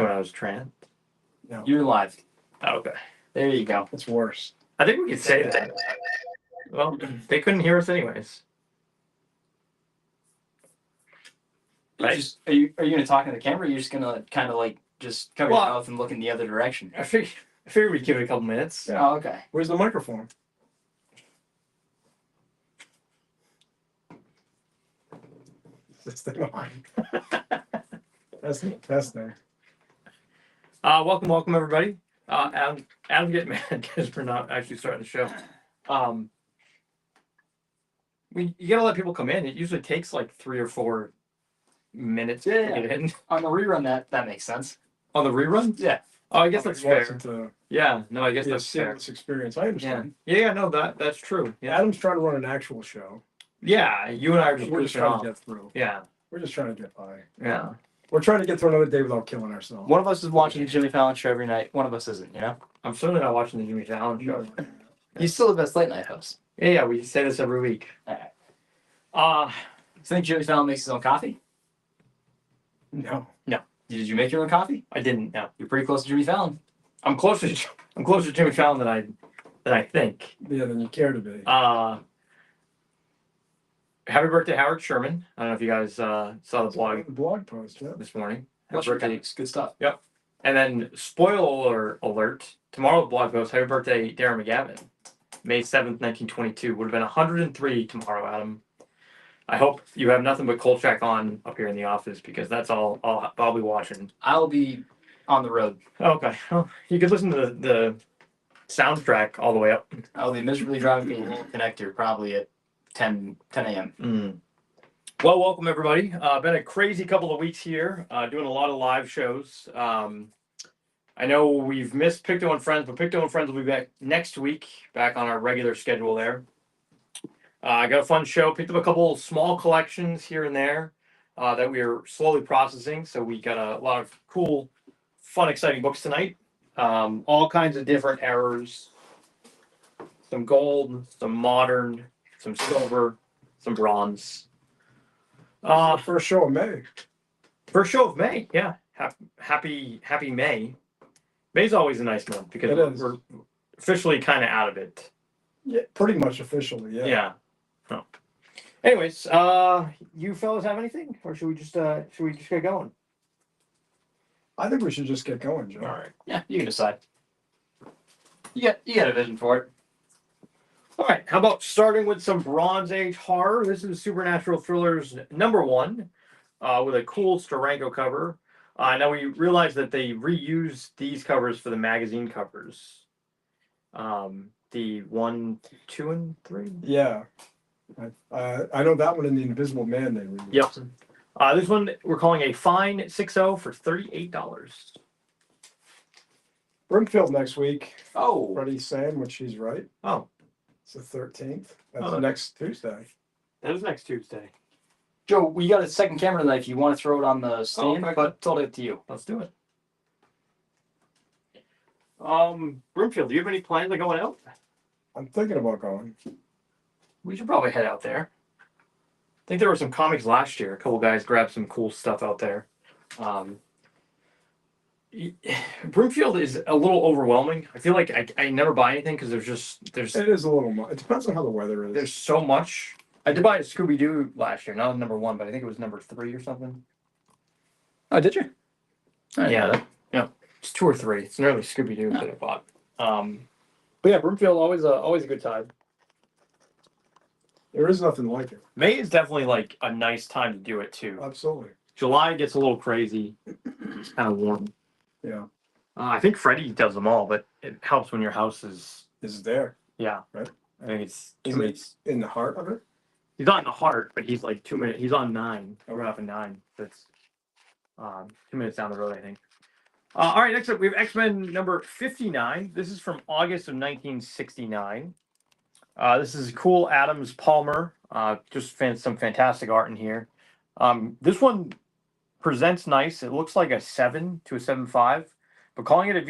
coming out as trans? No, You're live. Oh, okay. There you go. it's worse. I think we could say that. Well, they couldn't hear us anyways. Right. Are you gonna talk in the camera? Or are you just gonna kind of like just cover your mouth and look in the other direction? I figured we'd give it a couple minutes. Yeah. Oh, okay. Where's the microphone? This thing on. That's there. Welcome everybody. Adam getting mad because we're not actually starting the show. You gotta let people come in. It usually takes like 3 or 4 minutes to get in. On the rerun, that makes sense. On the rerun? Yeah. Oh, I guess that's fair. To Yeah, no, I guess be a that's fair. seamless experience. I understand. Yeah, no, that's true. Yeah, Adam's trying to run an actual show. yeah, you and I are just We're just goofing trying off. to get through. Yeah, We're just trying to get by. yeah. We're trying to get through another day without killing ourselves. One of us is watching the Jimmy Fallon show every night. One of us isn't. You know. I'm certainly not watching the Jimmy Fallon show. He's still the best late night host. Yeah, we say this every week. Alright. You think Jimmy Fallon makes his own coffee? No. Did you make your own coffee? I didn't. No, You're pretty close to Jimmy Fallon. I'm closer to Jimmy Fallon than I think. Yeah, than you care to be. Happy birthday, Howard Sherman. I don't know if you guys saw the blog post, yeah. this morning. What's your takes? Good stuff. And then, spoiler alert, tomorrow's blog post, happy birthday, Darren McGavin. May 7th, 1922. Would have been 103 tomorrow, Adam. I hope you have nothing but Kolchak on up here in the office because that's all I'll be watching. I'll be on the road. Okay. Well, you could listen to the soundtrack all the way up. I'll be miserably driving to the little connector probably at 10 a.m. Well, welcome everybody. Been a crazy couple of weeks here, doing a lot of live shows. I know we've missed Picto and Friends, but Picto and Friends will be back next week, back on our regular schedule there. I got a fun show, picked up a couple small collections here and there that we are slowly processing. So we got a lot of cool, fun, exciting books tonight. All kinds of different errors. Some gold, some modern, some silver, some bronze. First show of May. First show of May, yeah. Happy May. May's always a nice month because we're officially kind of out of it. Yeah, pretty much officially, yeah. Yeah. Oh. Anyways, you fellas have anything, or should we just get going? I think we should just get going, Joe. All right. Yeah, you can decide. You got a vision for it. All right. How about starting with some Bronze Age horror? This is Supernatural Thrillers #1 with a cool Steranko cover. Now we realize that they reused these covers for the magazine covers. The 1, 2, and 3. Yeah. I know that one in the Invisible Man they reused. Yep. This one we're calling a fine 6.0 for $38. Brimfield next week. Oh. Freddie's saying, which she's right. Oh. It's the 13th. That's next Tuesday. That is next Tuesday. Joe, we got a second camera tonight if you want to throw it on the stand, okay. but totally up to you. Let's do it. Brimfield, do you have any plans on going out? I'm thinking about going. We should probably head out there. I think there were some comics last year. A couple guys grabbed some cool stuff out there. Broomfield is a little overwhelming. I feel like I never buy anything because there's. It is a little much. It depends on how the weather is. There's so much. I did buy a Scooby-Doo last year, not #1, but I think it was #3 or something. Oh, did you? Yeah, it's 2 or 3. It's nearly Scooby-Doo that I bought. But yeah, Broomfield always a good time. There is nothing like it. May is definitely like a nice time to do it too. Absolutely. July gets a little crazy. It's kind of warm. Yeah. I think Freddie does them all, but it helps when your house is. Is there. Yeah. Right. I think it's. It's in the heart of it? He's not in the heart, but he's like 2 minutes. He's on 9. We're off at 9. That's 2 minutes down the road, I think. All right, next up, we have X-Men number 59. This is from August of 1969. This is cool Adams Palmer. Just some fantastic art in here. This one presents nice. It looks like a 7 to a 7.5, but calling it a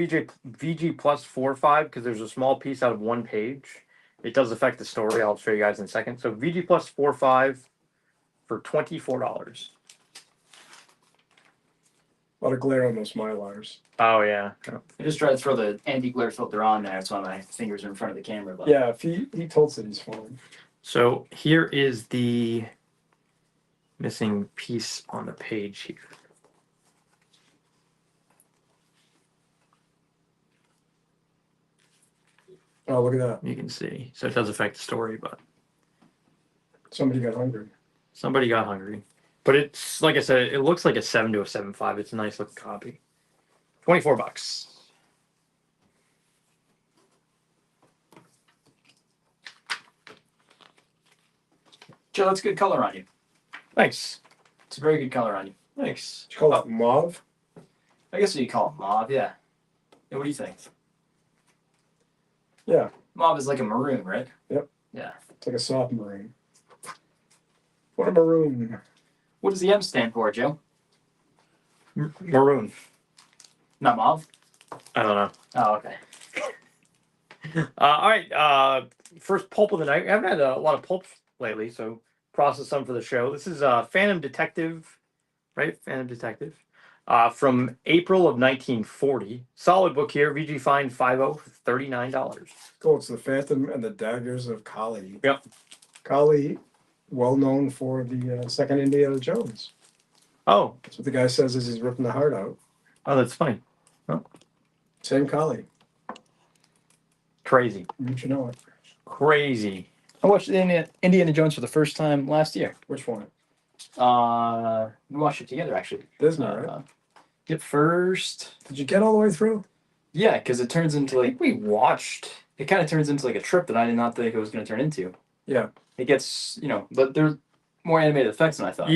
VG plus 4.5 because there's a small piece out of one page. It does affect the story. I'll show you guys in a second. So VG plus 4.5 for $24. A lot of glare on those Mylars. Oh yeah. I just tried to throw the anti-glare filter on there. That's why my fingers are in front of the camera. But Yeah, if he tilts it, he's fine. So here is the missing piece on the page here. Oh, look at that. You can see. So it does affect the story, but Somebody got hungry. somebody got hungry. But it's like I said, it looks like a 7 to a 7.5. It's a nice looking copy. $24. Joe, that's good color on you. Thanks. It's a very good color on you. Thanks. Did you call it mauve? I guess you call it mauve, yeah. Yeah, what do you think? Yeah, Mauve is like a maroon, right? Yep. Yeah. it's like a soft maroon. What a maroon. What does the M stand for, Joe? Maroon. Not mauve? I don't know. Oh, okay. All right. First pulp of the night. I haven't had a lot of pulps lately, so process some for the show. This is Phantom Detective, right? Phantom Detective. From April of 1940. Solid book here. VG Fine 50, $39. Oh, it's the Phantom and the Daggers of Kali. Yep. Kali, well known for the second Indiana Jones. Oh, That's what the guy says as he's ripping the heart out. that's funny. Same Kali. Crazy. Don't you know it? Crazy. I watched Indiana Jones for the first time last year. Which one? We watched it together, actually. Disney, right? Get first. Did you get all the way through? Yeah, because it turns into I like think we watched. it kind of turns into like a trip that I did not think it was going to turn into. Yeah. It gets but there's more animated effects than I thought.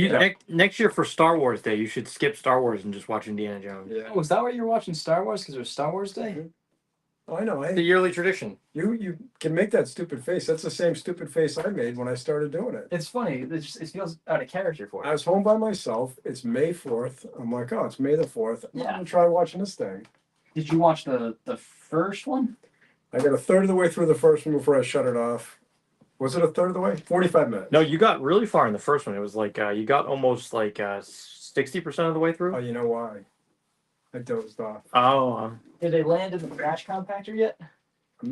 Next year for Star Wars Day, you should skip Star Wars and just watch Indiana Jones. Yeah. Oh, was that why you were watching Star Wars? Because it was Star Wars Day? Oh, I know. The yearly tradition. You can make that stupid face. That's the same stupid face I made when I started doing it. It's funny. It feels out of character for I it. was home by myself. It's May 4th. I'm like, oh, it's May the 4th. I'm Yeah. gonna try watching this thing. Did you watch the first one? I got a third of the way through the first one before I shut it off. Was it a third of the way? 45 minutes. No, you got really far in the first one. It was like you got almost like 60% of the way Oh, through. you know why? I dozed off. Oh, Did they land in the trash compactor yet?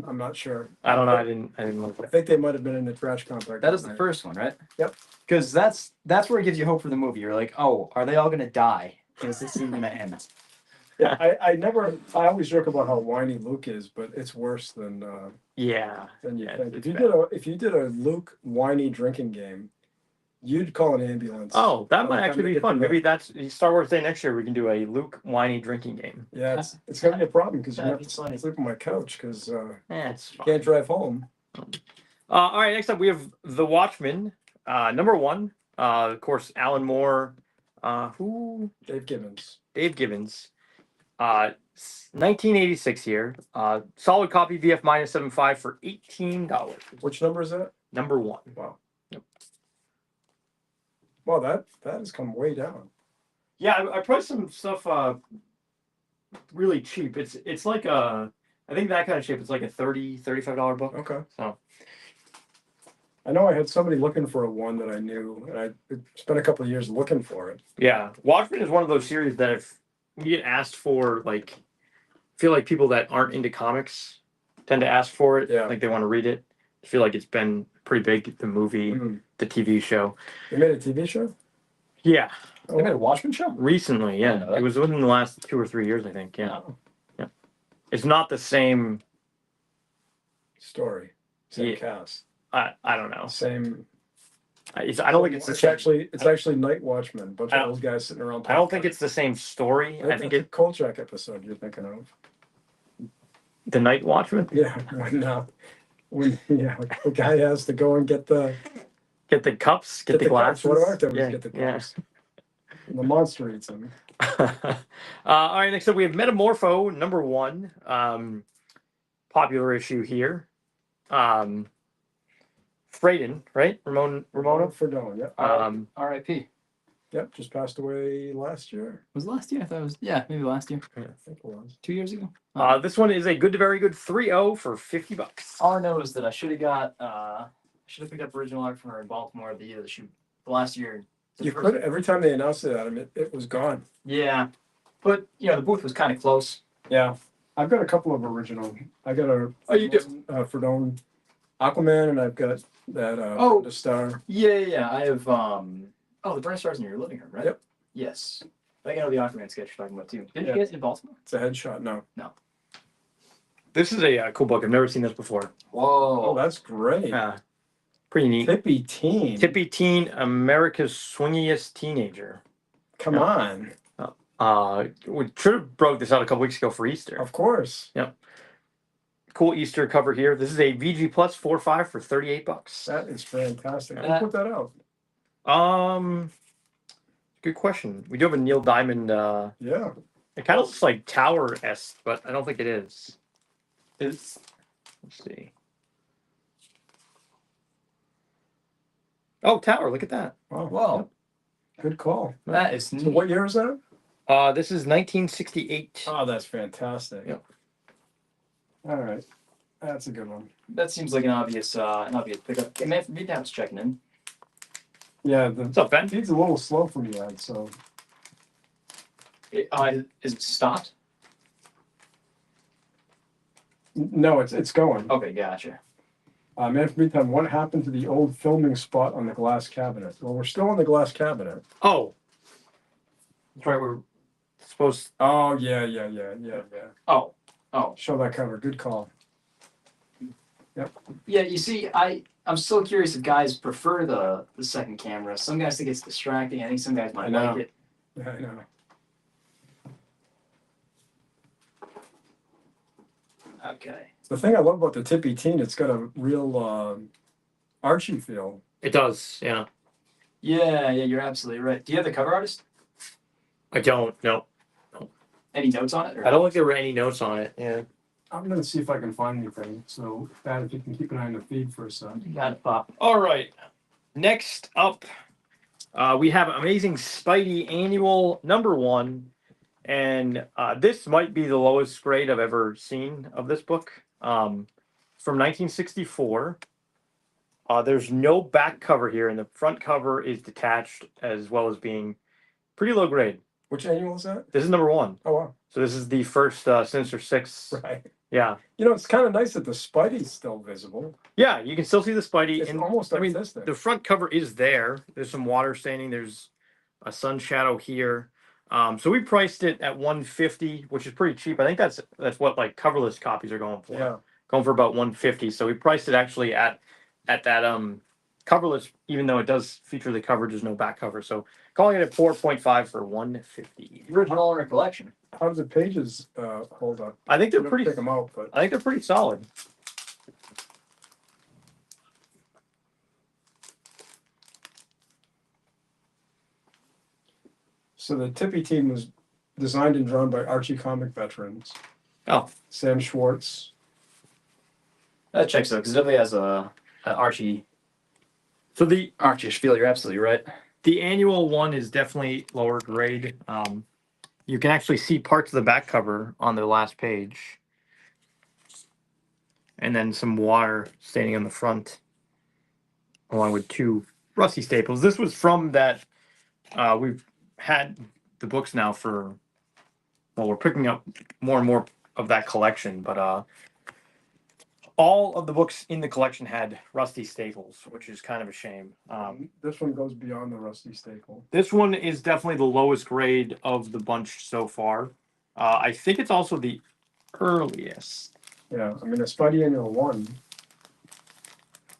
I'm not sure. I don't know. I didn't look I at think they might have been in the trash compactor. That is the first one, right? Yep. Because that's where it gives you hope for the movie. You're like, oh, are they all gonna die? Is this scene gonna end? Yeah, I always joke about how whiny Luke is, but it's worse than Yeah. you Yeah, think. it's If you did a Luke whiny drinking game, you'd call an ambulance. Oh, that by might the time actually they be get fun. to the- Maybe that's Star Wars Day next year. We can do a Luke whiny drinking game. Yeah, it's gonna be a problem because you That'd have be to funny. sleep on my couch because It's fine. can't drive home. All right, next up we have The Watchmen, number 1. Of course, Alan Moore, Dave Gibbons. Dave Gibbons, 1986 here. Solid copy, VF minus 7.5 for $18. Which number is that? Number 1. Wow. Yep. Well, that has come way down. Yeah, I priced some stuff really cheap. It's like I think that kind of shape. It's like a $35 book. Okay. So I know I had somebody looking for a one that I knew, and I spent a couple of years looking for it. yeah, Watchmen is one of those series that if you get asked for, like, I feel like people that aren't into comics tend to ask for it. Yeah. Like they want to read it. I feel like it's been pretty big. The movie, the TV show. They made a TV show? Yeah, Oh, They made a Watchmen show? recently. I Yeah, didn't know that. it was within the last 2 or 3 years, I think. Yeah, Oh. it's not the same. story. Same Yeah. cast. I don't know. Same. I don't think it's the It's same. actually Night Watchmen. A bunch I of don't- those guys sitting around. I don't think it's the same story. I think it's a Kolchak episode you're thinking of. the Night Watchman. Yeah, when the guy has to go and get the Get the cups. Get the cups. glasses. What do I have to do? Yeah, Get the yeah. cups. And the monster eats them. All right, next up we have Metamorpho, number 1. Popular issue here. Frayden, right? Ramona. Ferdone, yep. R.I.P. Yep, just passed away last year. Was it last year? I thought it was maybe last year. I think it was. 2 years ago. This one is a good to very good 3.0 for $50. All I know is that I should have picked up original art from her in Baltimore the last year. You could every time they announced it, Adam, it was gone. Yeah. But the booth was kind of close. Yeah, I've got a couple of original. I got a Oh, you do? Fredone Aquaman, and I've got that Oh. the Star. Yeah. I have the Brenda Star's in your living room, right? Yep. Yes. I think I know the Aquaman sketch you're talking about too. Didn't Yeah. you get it in Baltimore? It's a headshot. No. This is a cool book. I've never seen this before. Oh, Whoa. that's great. Yeah, pretty neat. Tippy Teen. Tippy Teen, America's Swingiest Teenager. Come Yeah. on. We should have broke this out a couple weeks ago for Easter. Of course. Cool Easter cover here. This is a VG Plus 4.5 for $38. That is fantastic. Who That- put that out? Good question. We do have a Neil Diamond. Yeah. It kind of looks like Tower-esque, but I don't think it is. Let's see. Oh, Tower! Look at that. Wow. Whoa. Good call. That is So neat. what year is that? This is 1968. Oh, that's fantastic. Yep. All right. That's a good one. That seems like an obvious pickup. Hey, man from Vietnam's checking in. Yeah, What's the up, Ben? feed's a little slow for me, Ed, so Is it stopped? no, it's going. Okay, gotcha. Man from Meantime, what happened to the old filming spot on the glass cabinet? Well, we're still on the glass cabinet. Oh, that's right. We're supposed. Oh, yeah. Oh. Show that cover. Good call. Yeah, you see, I'm still curious if guys prefer the second camera. Some guys think it's distracting. I think some guys might I know. like it. Yeah, I know. Okay. The thing I love about the Tippy Teen, it's got a real Archie feel. It does. Yeah. Yeah, you're absolutely right. Do you have the cover artist? I don't. No. Any notes on it? Or? I don't think there were any notes on it. Yeah. I'm gonna see if I can find anything. So, Pat, if you can keep an eye on the feed for a sec. You got it, Pop. All right. Next up, we have Amazing Spidey Annual #1, and this might be the lowest grade I've ever seen of this book. From 1964. There's no back cover here, and the front cover is detached as well as being pretty low grade. Which annual is that? This is #1. Oh, wow. So this is the first Sinister Six. Right. Yeah. You know, it's kind of nice that the Spidey's still visible. Yeah, you can still see the Spidey. It's and almost I mean, artistic. the front cover is there. There's some water staining. There's a sun shadow here. So we priced it at $150, which is pretty cheap. I think that's what like coverless copies are going for. Yeah. Going for about $150. So we priced it actually at that coverless, even though it does feature the cover, there's no back cover. So calling it at 4.5 for $150. Original owner collection. How does the pages hold up? I think they're I don't pretty. pick them out, but I think they're pretty solid. so the Tippy Teen was designed and drawn by Archie comic veterans. Oh. Sam Schwartz. That checks out because it definitely has a Archie So the Archie-ish feel. You're absolutely right. annual one is definitely lower grade. You can actually see parts of the back cover on the last page, and then some water staining on the front, along with 2 rusty staples. This was from that. We've had the books now for. Well, we're picking up more and more of that collection, but all of the books in the collection had rusty staples, which is kind of a shame. This one goes beyond the rusty staple. This one is definitely the lowest grade of the bunch so far. I think it's also the earliest. Yeah, I mean, a Spidey Annual 1.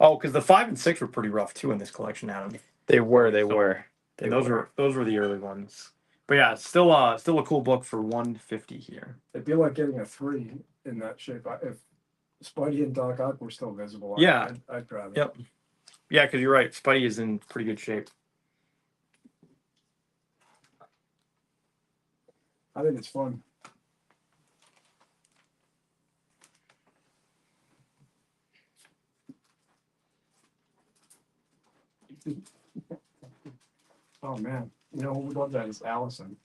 Oh, because the 5 and 6 were pretty rough too in this collection, Adam. They were. And those were the early ones. But yeah, still a cool book for $150 here. It'd be like getting a 3 in that shape. If Spidey and Doc Ock were still visible, Yeah. I'd grab it. Yep. Yeah, because you're right. Spidey is in pretty good shape. I think it's fun. Oh man, you know who would love that is Allison.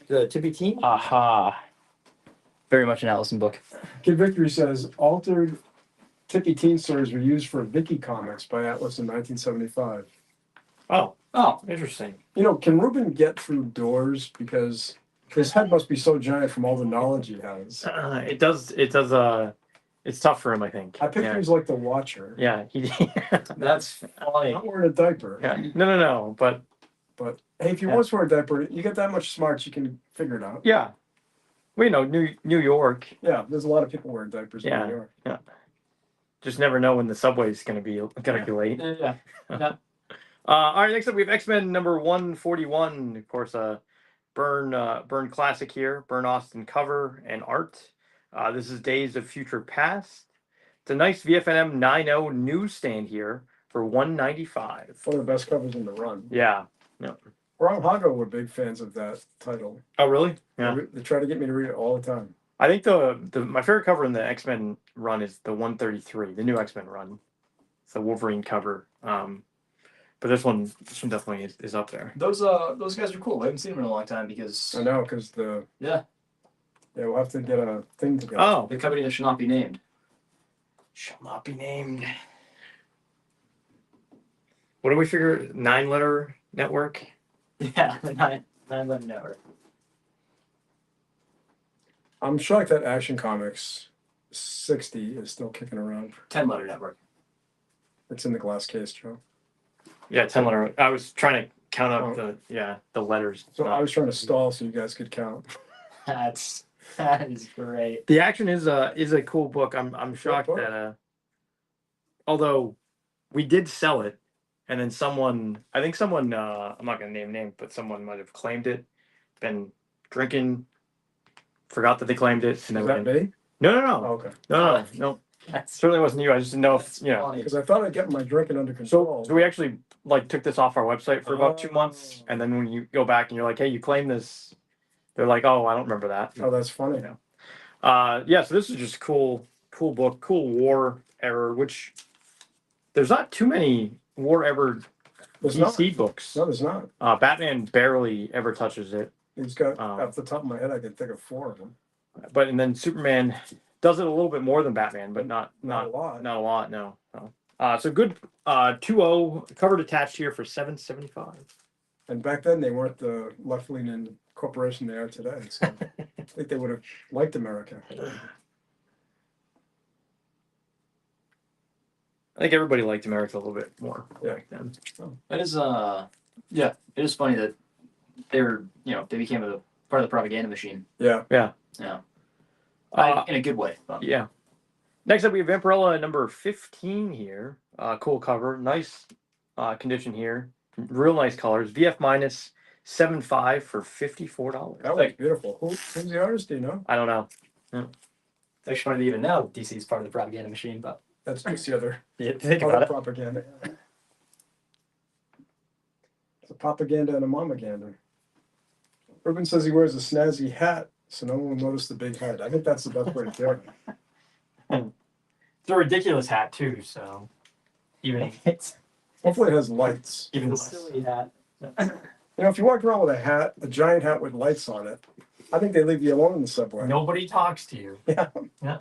The Tippy Teen? Aha. Very much an Allison book. Kid Victory says altered Tippy Teen stories were used for Vicky Comics by Atlas in 1975. Oh, Oh, interesting. You know, can Ruben get through doors? Because His head must be so giant from all the knowledge he has. It does. It's tough for him, I think. I picture Yeah. he's like the Watcher. Yeah. He. That's funny. Not wearing a diaper. Yeah. No. But But hey, if you Yeah. want to wear a diaper, you get that much smarts, you can figure it out. yeah, we know New York. Yeah, there's a lot of people wearing diapers Yeah. in New York. Just never know when the subway's gonna be late. Yeah. All right, next up we have X-Men number 141. Of course, Burn classic here. Burn Austin cover and art. This is Days of Future Past. It's a nice VFNM 9.0 newsstand here for $195. One of the best covers in the run. Yeah. Ron Hago were big fans of that title. Oh, really? Yeah. They try to get me to read it all the time. I think my favorite cover in the X-Men run is the 133, the new X-Men run. It's the Wolverine cover. But this one definitely is up there. Those guys are cool. I haven't seen them in a long time because I know, because Yeah, we'll have to get a thing together. Oh, the company that should not be named. shall not be named. What do we figure? 9-letter network? Yeah, the nine-letter network. I'm shocked that Action Comics 60 is still kicking around. 10-letter network. It's in the glass case, Joe. Yeah, 10-letter. I was trying to count up the letters. So I was trying to stall so you guys could count. That is great. The action is a cool book. I'm shocked book. that although we did sell it, and then I think someone I'm not gonna name names, but someone might have claimed it, been drinking, forgot that they claimed it, and Is then that me? no Oh, okay. no, That's certainly wasn't you. I just didn't know if funny. Because I thought I'd get my drinking under control. So we actually took this off our website for about 2 months, and then when you go back and you're like, hey, you claimed this, they're like, oh, I don't remember that. Oh, that's funny. Yeah. So this is just cool book, cool war era, which there's not too many war ever There's not. DC books. No, there's not. Batman barely ever touches it, He's got, Um, off the top of my head, I can think of 4 of them. and then Superman does it a little bit more than Batman, but not Not a lot. a lot. No. So good. 2.0 covered attached here for $7.75. And back then, they weren't the left-leaning corporation they are today. So I think they would have liked America. I think everybody liked America a little bit more Yeah. back then. That is yeah, it is funny that they became a part of the propaganda machine. Yeah. Yeah. Uh, In a good way. But Yeah. Next up, we have Vampirella number 15 here. Cool cover. Nice condition here. Real nice colors. VF minus 7.5 for $54. That was beautiful. Who's the artist? Do you know? I don't know. it's actually funny to even know DC is part of the propaganda machine, but That's just the other Think other about it. propaganda. It's a propaganda and a momaganda. Ruben says he wears a snazzy hat, so no one will notice the big head. I think that's the best way to do it. It's a ridiculous hat, too, so even it's Hopefully it has lights. even a less. silly hat. You know, if you walked around with a giant hat with lights on it, I think they leave you alone in the subway. Nobody talks to you. Yeah.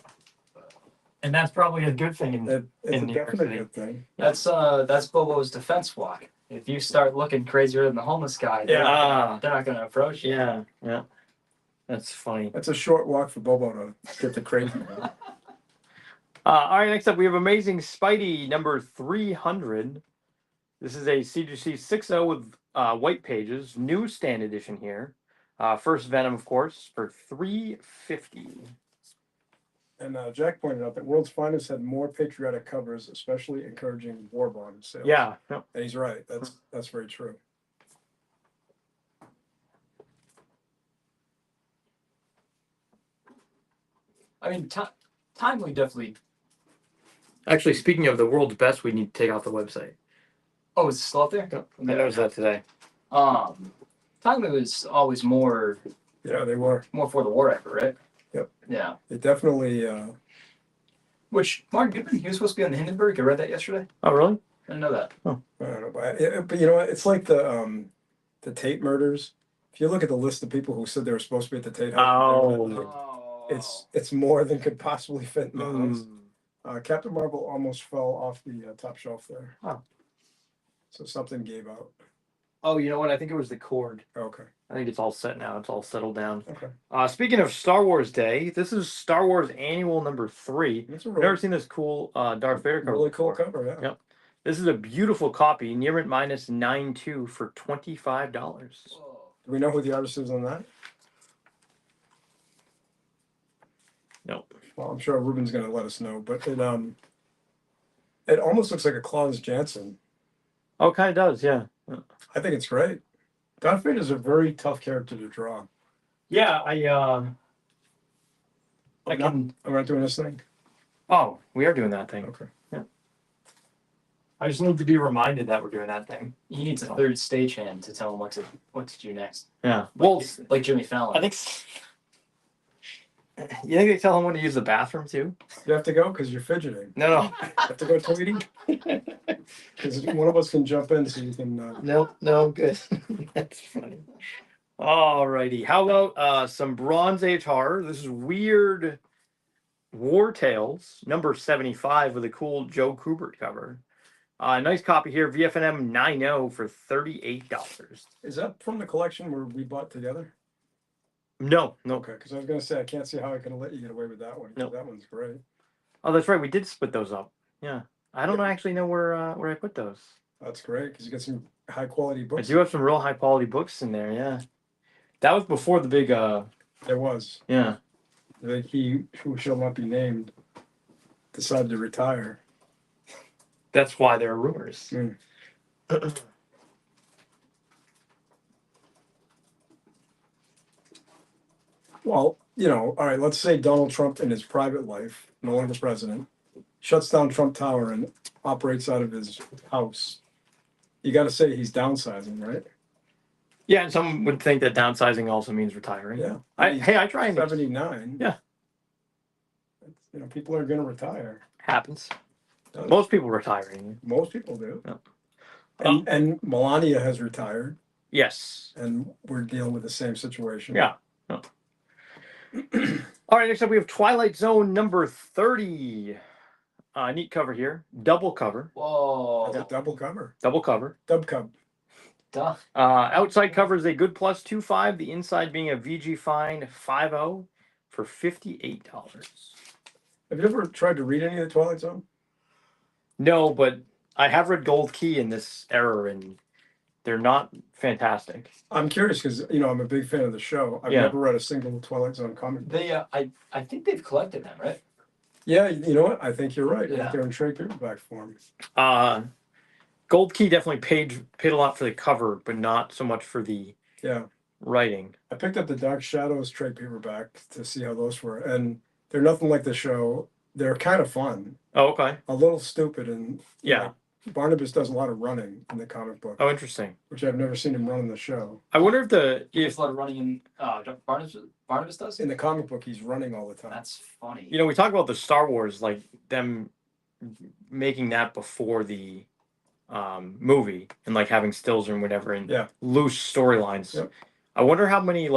And that's probably a good thing. It's In a New York definite City. good thing. That's Bobo's defense walk. If you start looking crazier than the homeless guy, they're not gonna approach you. Yeah. That's funny. That's a short walk for Bobo to get the crazy. All right, next up, we have Amazing Spidey number 300. This is a CGC 6.0 with white pages, newsstand edition here. First Venom, of course, for $3.50. And Jack pointed out that World's Finest had more patriotic covers, especially encouraging war bond sales. Yeah. Yep. And he's right. That's very true. I mean, Timely definitely. Actually, speaking of the world's best, we need to take off the website. Oh, is it still up there? I noticed that today. Timely was always more Yeah, they were. for the war effort, right? Yep. Yeah. They definitely. Which Martin Goodman, he was supposed to be on the Hindenburg. I read that yesterday. Oh, really? I didn't know that. I don't know, but you know what? It's like the Tate murders. If you look at the list of people who said they were supposed to be at the Tate house, it's more than could possibly fit in the house. Captain Marvel almost fell off the top shelf there. Oh. So something gave out. Oh, you know what? I think it was the cord. Okay. I think it's all set now. It's all settled down. Okay. Speaking of Star Wars Day, this is Star Wars Annual number 3. That's a I've never seen this cool Darth Vader cover. really cool before. cover. Yeah. Yep. This is a beautiful copy, near mint minus 9.2 for $25. Do we know who the artist is on that? No. Well, I'm sure Ruben's going to let us know, but it almost looks like a Klaus Janson. Oh, it kind of does, yeah. I think it's great. Darth Vader is a very tough character to draw. Yeah, I'm not doing this thing. Oh, we are doing that thing. Okay. Yeah. I just need to be reminded that we're doing that thing. He needs a third stagehand to tell him what to do next. Yeah. Well, Like Jimmy Fallon. I think. You think they tell him when to use the bathroom too? You have to go because you're fidgeting. No. You have to go, Tweety? Because one of us can jump in so you can. No, good. That's funny. Alrighty. How about some Bronze Age horror? This is Weird War Tales, number 75, with a cool Joe Kubert cover. Nice copy here, VFNM 9.0 for $38. Is that from the collection where we bought together? No. Okay, because I was going to say, I can't see how I can let you get away with that one. No. That one's great. Oh, that's right. We did split those up. Yeah. I don't actually know where I put those. That's great because you get some high quality I books. do have some real high quality books in there. Yeah. That was before the big. There was. Yeah. He who shall not be named decided to retire. That's why there are rumors. Well, all right, let's say Donald Trump in his private life, no longer president, shuts down Trump Tower and operates out of his house. You got to say he's downsizing, right? Yeah, and some would think that downsizing also means retiring. Yeah. I try and 79. Yeah. People are going to retire. Happens. Most people retiring. Most people do. Yeah. And Melania has retired. Yes. And we're dealing with the same situation. Yeah. Oh. All right, next up we have Twilight Zone number 30. Neat cover here. Double cover. Whoa. That's a double cover. Double cover. Dub cub. Duh. Outside cover is a good plus 2.5. The inside being a VG Fine 5.0 for $58. Have you ever tried to read any of the Twilight Zone? No, but I have read Gold Key in this era, and they're not fantastic. I'm curious because I'm a big fan of the show. I've never read a single Twilight Zone comic. They I think they've collected them, right? Yeah, you know what? I think you're right. Yeah. They're in trade paperback form. Gold Key definitely paid a lot for the cover, but not so much for the writing. I picked up the Dark Shadows trade paperback to see how those were, and they're nothing like the show. They're kind of fun. Oh, okay. A little stupid, and Yeah. Barnabas does a lot of running in the comic book. Oh, interesting. Which I've never seen him run in the show. I wonder if There's a lot of running in Barnabas does? In the comic book, he's running all the time. That's funny. we talk about the Star Wars, like them making that before the movie and like having stills and whatever and loose storylines. Yep. I wonder how many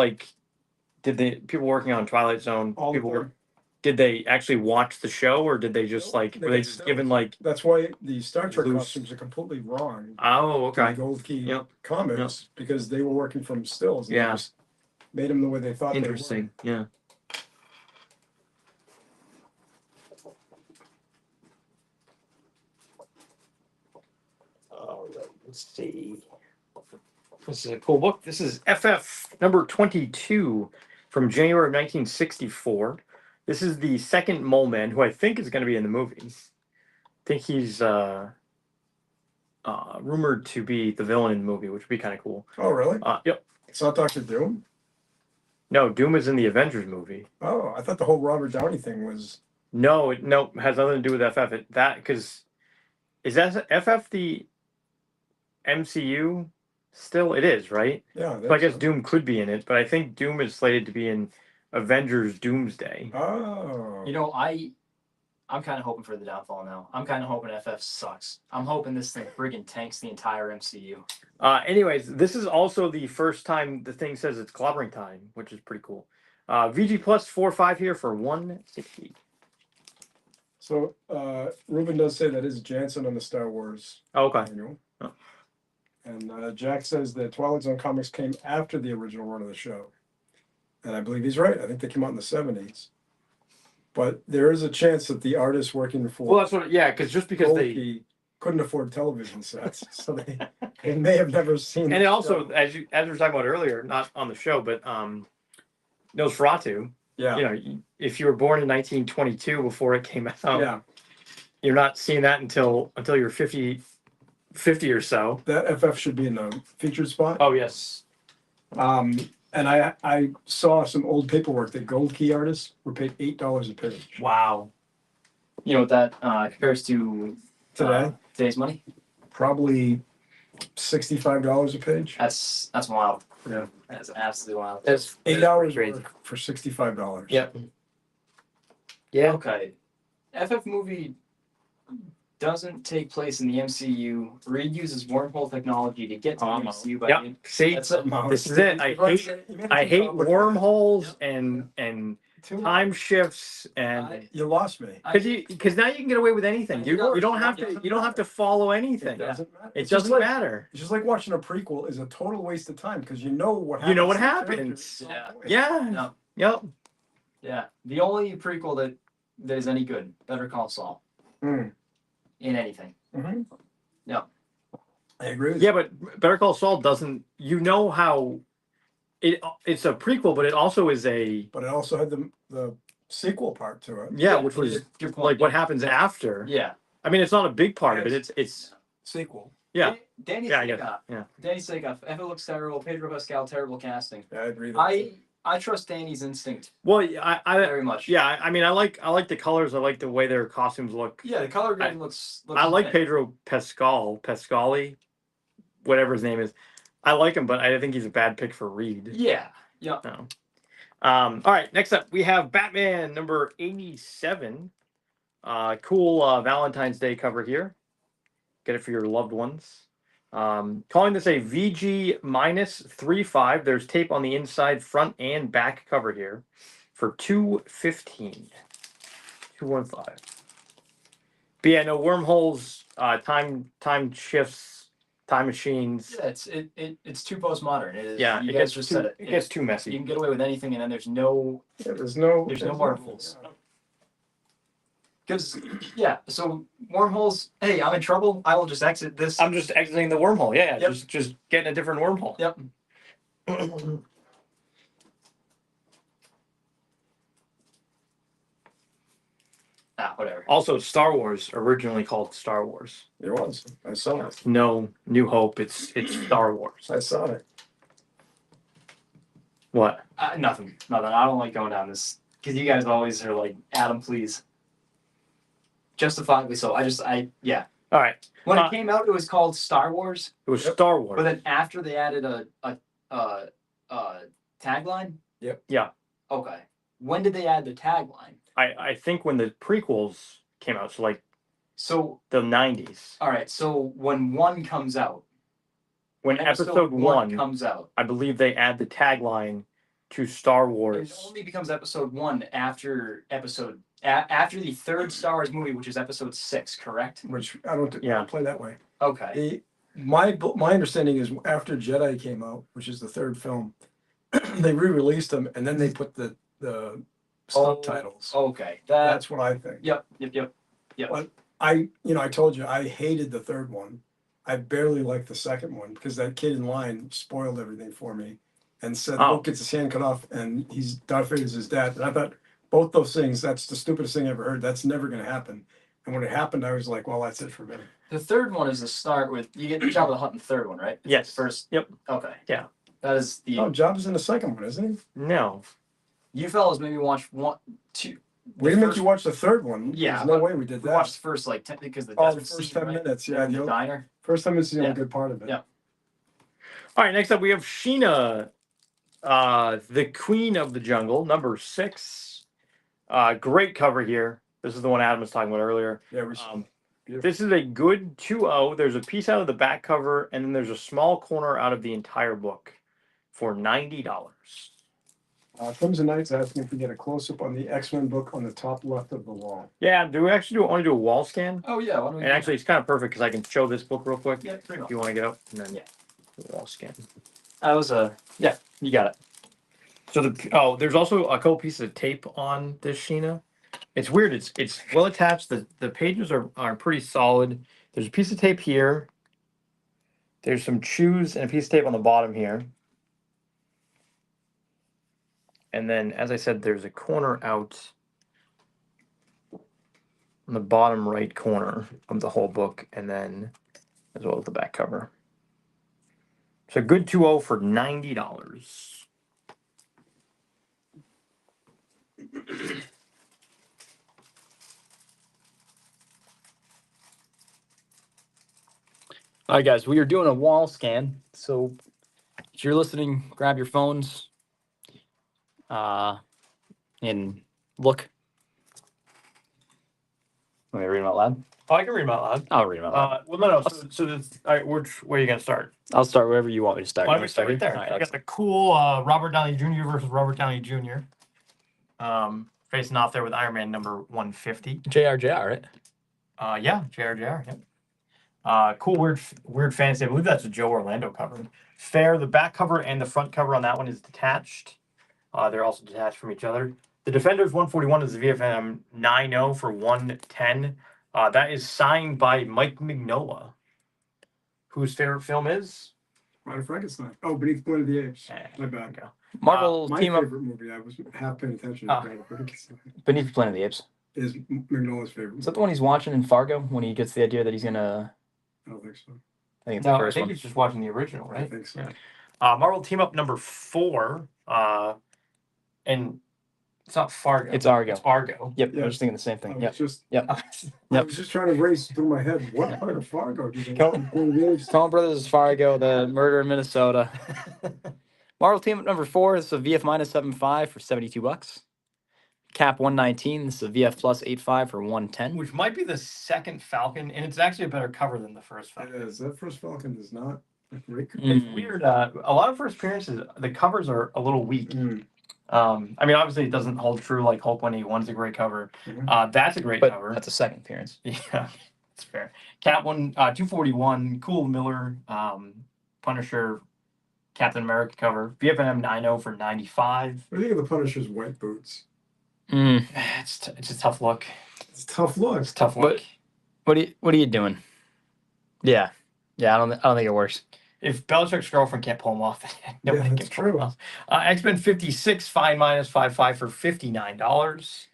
did the people working on Twilight Zone did they actually watch the show or did they just were they just given That's why the Star Trek loose costumes are completely wrong. Oh, okay. The Gold Key comics because they were working from stills. And Yeah. just made them the way they thought. Interesting. They were. Yeah. All right. Let's see. This is a cool book. This is FF number 22 from January of 1964. This is the second Mole Man, who I think is going to be in the movies. I think he's rumored to be the villain in the movie, which would be kind of cool. Oh, really? Yep. It's not Dr. Doom? No, Doom is in the Avengers movie. Oh, I thought the whole Robert Downey thing was... No, it has nothing to do with FF. Is that FF the MCU? Still, it is, right? Yeah. So I guess Doom could be in it, but I think Doom is slated to be in Avengers Doomsday. Oh. I'm kind of hoping for the downfall now. I'm kind of hoping FF sucks. I'm hoping this thing friggin' tanks the entire MCU. Anyways, this is also the first time the thing says it's clobbering time, which is pretty cool. VG plus 4.5 here for $160. So Ruben does say that is Jansen on the Star Wars Okay. manual. Oh. And Jack says that Twilight Zone comics came after the original run of the show. And I believe he's right. I think they came out in the 70s. But there is a chance that the artists working for Well, that's what. Yeah, because just because they Goldkey couldn't afford television sets, so they may have never seen. and the it also, show. as we were talking about earlier, not on the show, but Nosferatu. Yeah, You know, if you were born in 1922 before it came out, yeah. you're not seeing that until you're 50 or so. That FF should be in the featured spot. Oh yes. And I saw some old paperwork that Gold Key artists were paid $8 a page Wow. You know what that compares to today. today's money? Probably $65 a page. That's wild. Yeah, That's absolutely wild. That's $8 crazy. work for $65. Yep. Yeah. Okay. FF movie doesn't take place in the MCU. Reed uses wormhole technology to get to the MCU by Yep. See, That's it. this is it. I hate wormholes and time shifts and You lost me. because now you can get away with anything. You don't have to follow It anything. doesn't matter. It It's just doesn't like- matter. It's just like watching a prequel is a total waste of time because you know what happens. You know what to the happens. characters. Yeah. No. Yep. Yeah. The only prequel that is any good, Better Call Saul. Mm. In anything. Mhm. Yeah. I agree with Yeah, but Better Call Saul doesn't. You know how it's a prequel, but it also is a But it also had the sequel part to it. yeah, which was Good point. like what happens after. Yeah. I mean, it's not a big part of it. It's Sequel. yeah. Danny Yeah, I guess. Sega. Yeah. Danny Sega. If it looks terrible, Pedro Pascal, terrible casting. Yeah, I agree. With I trust Danny's instinct Well, I very much. yeah. I mean, I like the colors. I like the way their costumes look. Yeah, the color grading looks I like okay. Pedro Pascali, whatever his name is. I like him, but I think he's a bad pick for Reed. Yeah. Yeah. No. All right, next up we have Batman number 87. Cool Valentine's Day cover here. Get it for your loved ones. Calling this a VG -35. There's tape on the inside, front and back cover here for $215. $215. But yeah, no wormholes, time shifts, time machines. Yeah, it's too postmodern. It is. Yeah, you it guys gets just too, said it. it gets too You messy. can get away with anything, and then there's no there's no wormholes. Because yeah, so wormholes. Hey, I'm in trouble. I will just exit this. I'm just exiting the wormhole. Yeah, Yep. just getting a different wormhole. Yep. Whatever. Also, Star Wars, originally called Star Wars. There was. I saw it. No New Hope. It's Star Wars. I saw it. What? Nothing. I don't like going down this because you guys always are like, Adam, please. Justifiably so. Yeah. All right. When it came out, it was called Star Wars. It was Yep. Star Wars. But then after they added a tagline. Yep. Yeah. Okay. When did they add the tagline? I think when the prequels came out, so like So the 90s, all right. So when one comes out, when episode one, comes out, I believe they add the tagline to Star it Wars. only becomes episode one after after the third Star Wars movie, which is episode 6. Correct? Which I don't play that way. Okay. My understanding is after Jedi came out, which is the third film, they re-released them and then they put the subtitles. Okay. That's what I think. Yep. I told you I hated the third one. I barely liked the second one because that kid in line spoiled everything for me and said Luke gets his hand cut off and Darth Vader's his dad. And I thought both those things, that's the stupidest thing I ever heard. That's never going to happen. And when it happened, I was like, well, that's it for me. The third one is the start with you get Jabba the Hutt in the third one, right? It's Yes. the first. Yep. Okay. Yeah. That is the. Oh, Jabba's in the second one, isn't he? No. You fellas maybe watch 1, 2. We didn't make you watch the third one. Yeah, There's no but way we did We that. watched the first like 10 because the Oh, the desert first scene, 10 right? minutes. Yeah, In the diner. first time is the only Yeah. good part of it. Yeah. All right, next up we have Sheena, the Queen of the Jungle, number 6. Great cover here. This is the one Adam was talking about earlier. Yeah, This is a good 2-0. There's a piece out of the back cover, and then there's a small corner out of the entire book for $90. Crimson Knight's asking if we get a close-up on the X-Men book on the top left of the wall. Yeah, do we actually want to do a wall scan? Oh yeah, why don't we? And actually, it's kind of perfect because I can show this book real quick. Yeah, pretty If much. you want to get up, and then Yeah. wall scan. That was yeah, you got it. So there's also a couple pieces of tape on this Sheena. It's weird. It's well attached. The pages are pretty solid. There's a piece of tape here. There's some chews and a piece of tape on the bottom here. And then, as I said, there's a corner out on the bottom right corner of the whole book, and then as well as the back cover. So good 2.0 for $90. All right, guys, we are doing a wall scan. So if you're listening, grab your phones and look. Want me to read them out loud? Oh, I can read them out loud. I'll read them out loud. Well, no. So this, all right, where are you gonna start? I'll start wherever you want me to start. Why You don't we wanna start right here? there? All right, I got the cool Robert Downey Jr. versus Robert Downey Jr. Facing off there with Iron Man number 150. JR, right? Yeah, JR. Yep. Cool, weird fantasy. I believe that's a Joe Orlando cover. Fair. The back cover and the front cover on that one is detached. They're also detached from each other. The Defenders 141 is the VFM 90 for 110. That is signed by Mike Mignola, whose favorite film is. Bride of Frankenstein. Oh, Beneath Planet of the Apes. My There bad. we go. Marvel My team up favorite movie, I was half paying attention to Bride of Frankenstein, Beneath the Planet of the Apes. is Magnola's favorite. Is that the one he's watching in Fargo when he gets the idea that he's gonna? I don't think so. I think it's No, the I first think one. he's just watching the original, I right? think so. Yeah. Marvel Team Up number 4. And it's not Fargo. It's Argo. It's Argo. Yep, Yeah. I was just thinking the same I thing. was Yep. just, Yep. I Yep. was just trying to race through my head. What part of Fargo do they? Go- One of the Apes? Coen Brothers Fargo, the murder in Minnesota. Marvel team up number 4 is a VF minus 7.5 for $72. Cap 119. This is a VF plus 8.5 for 110. Which might be the second Falcon, and it's actually a better cover than the first It Falcon. is. That first Falcon is not a great cover. It's weird. A lot of first appearances, the covers are a little weak. I mean, obviously, it doesn't hold true. Like Hulk 181 is a great cover. That's a great But cover. that's a second appearance. Yeah, it's fair. Cap 241, Cool Miller, Punisher, Captain America cover. VFM 90 for 95. What do you think of the Punisher's white boots? It's a tough look. It's a tough look. It's a tough look. What are you doing? Yeah. I don't think it works. If Belichick's girlfriend can't pull him off, nobody Yeah, can that's pull him true. off. X-Men 56, fine minus 5.5 for $59.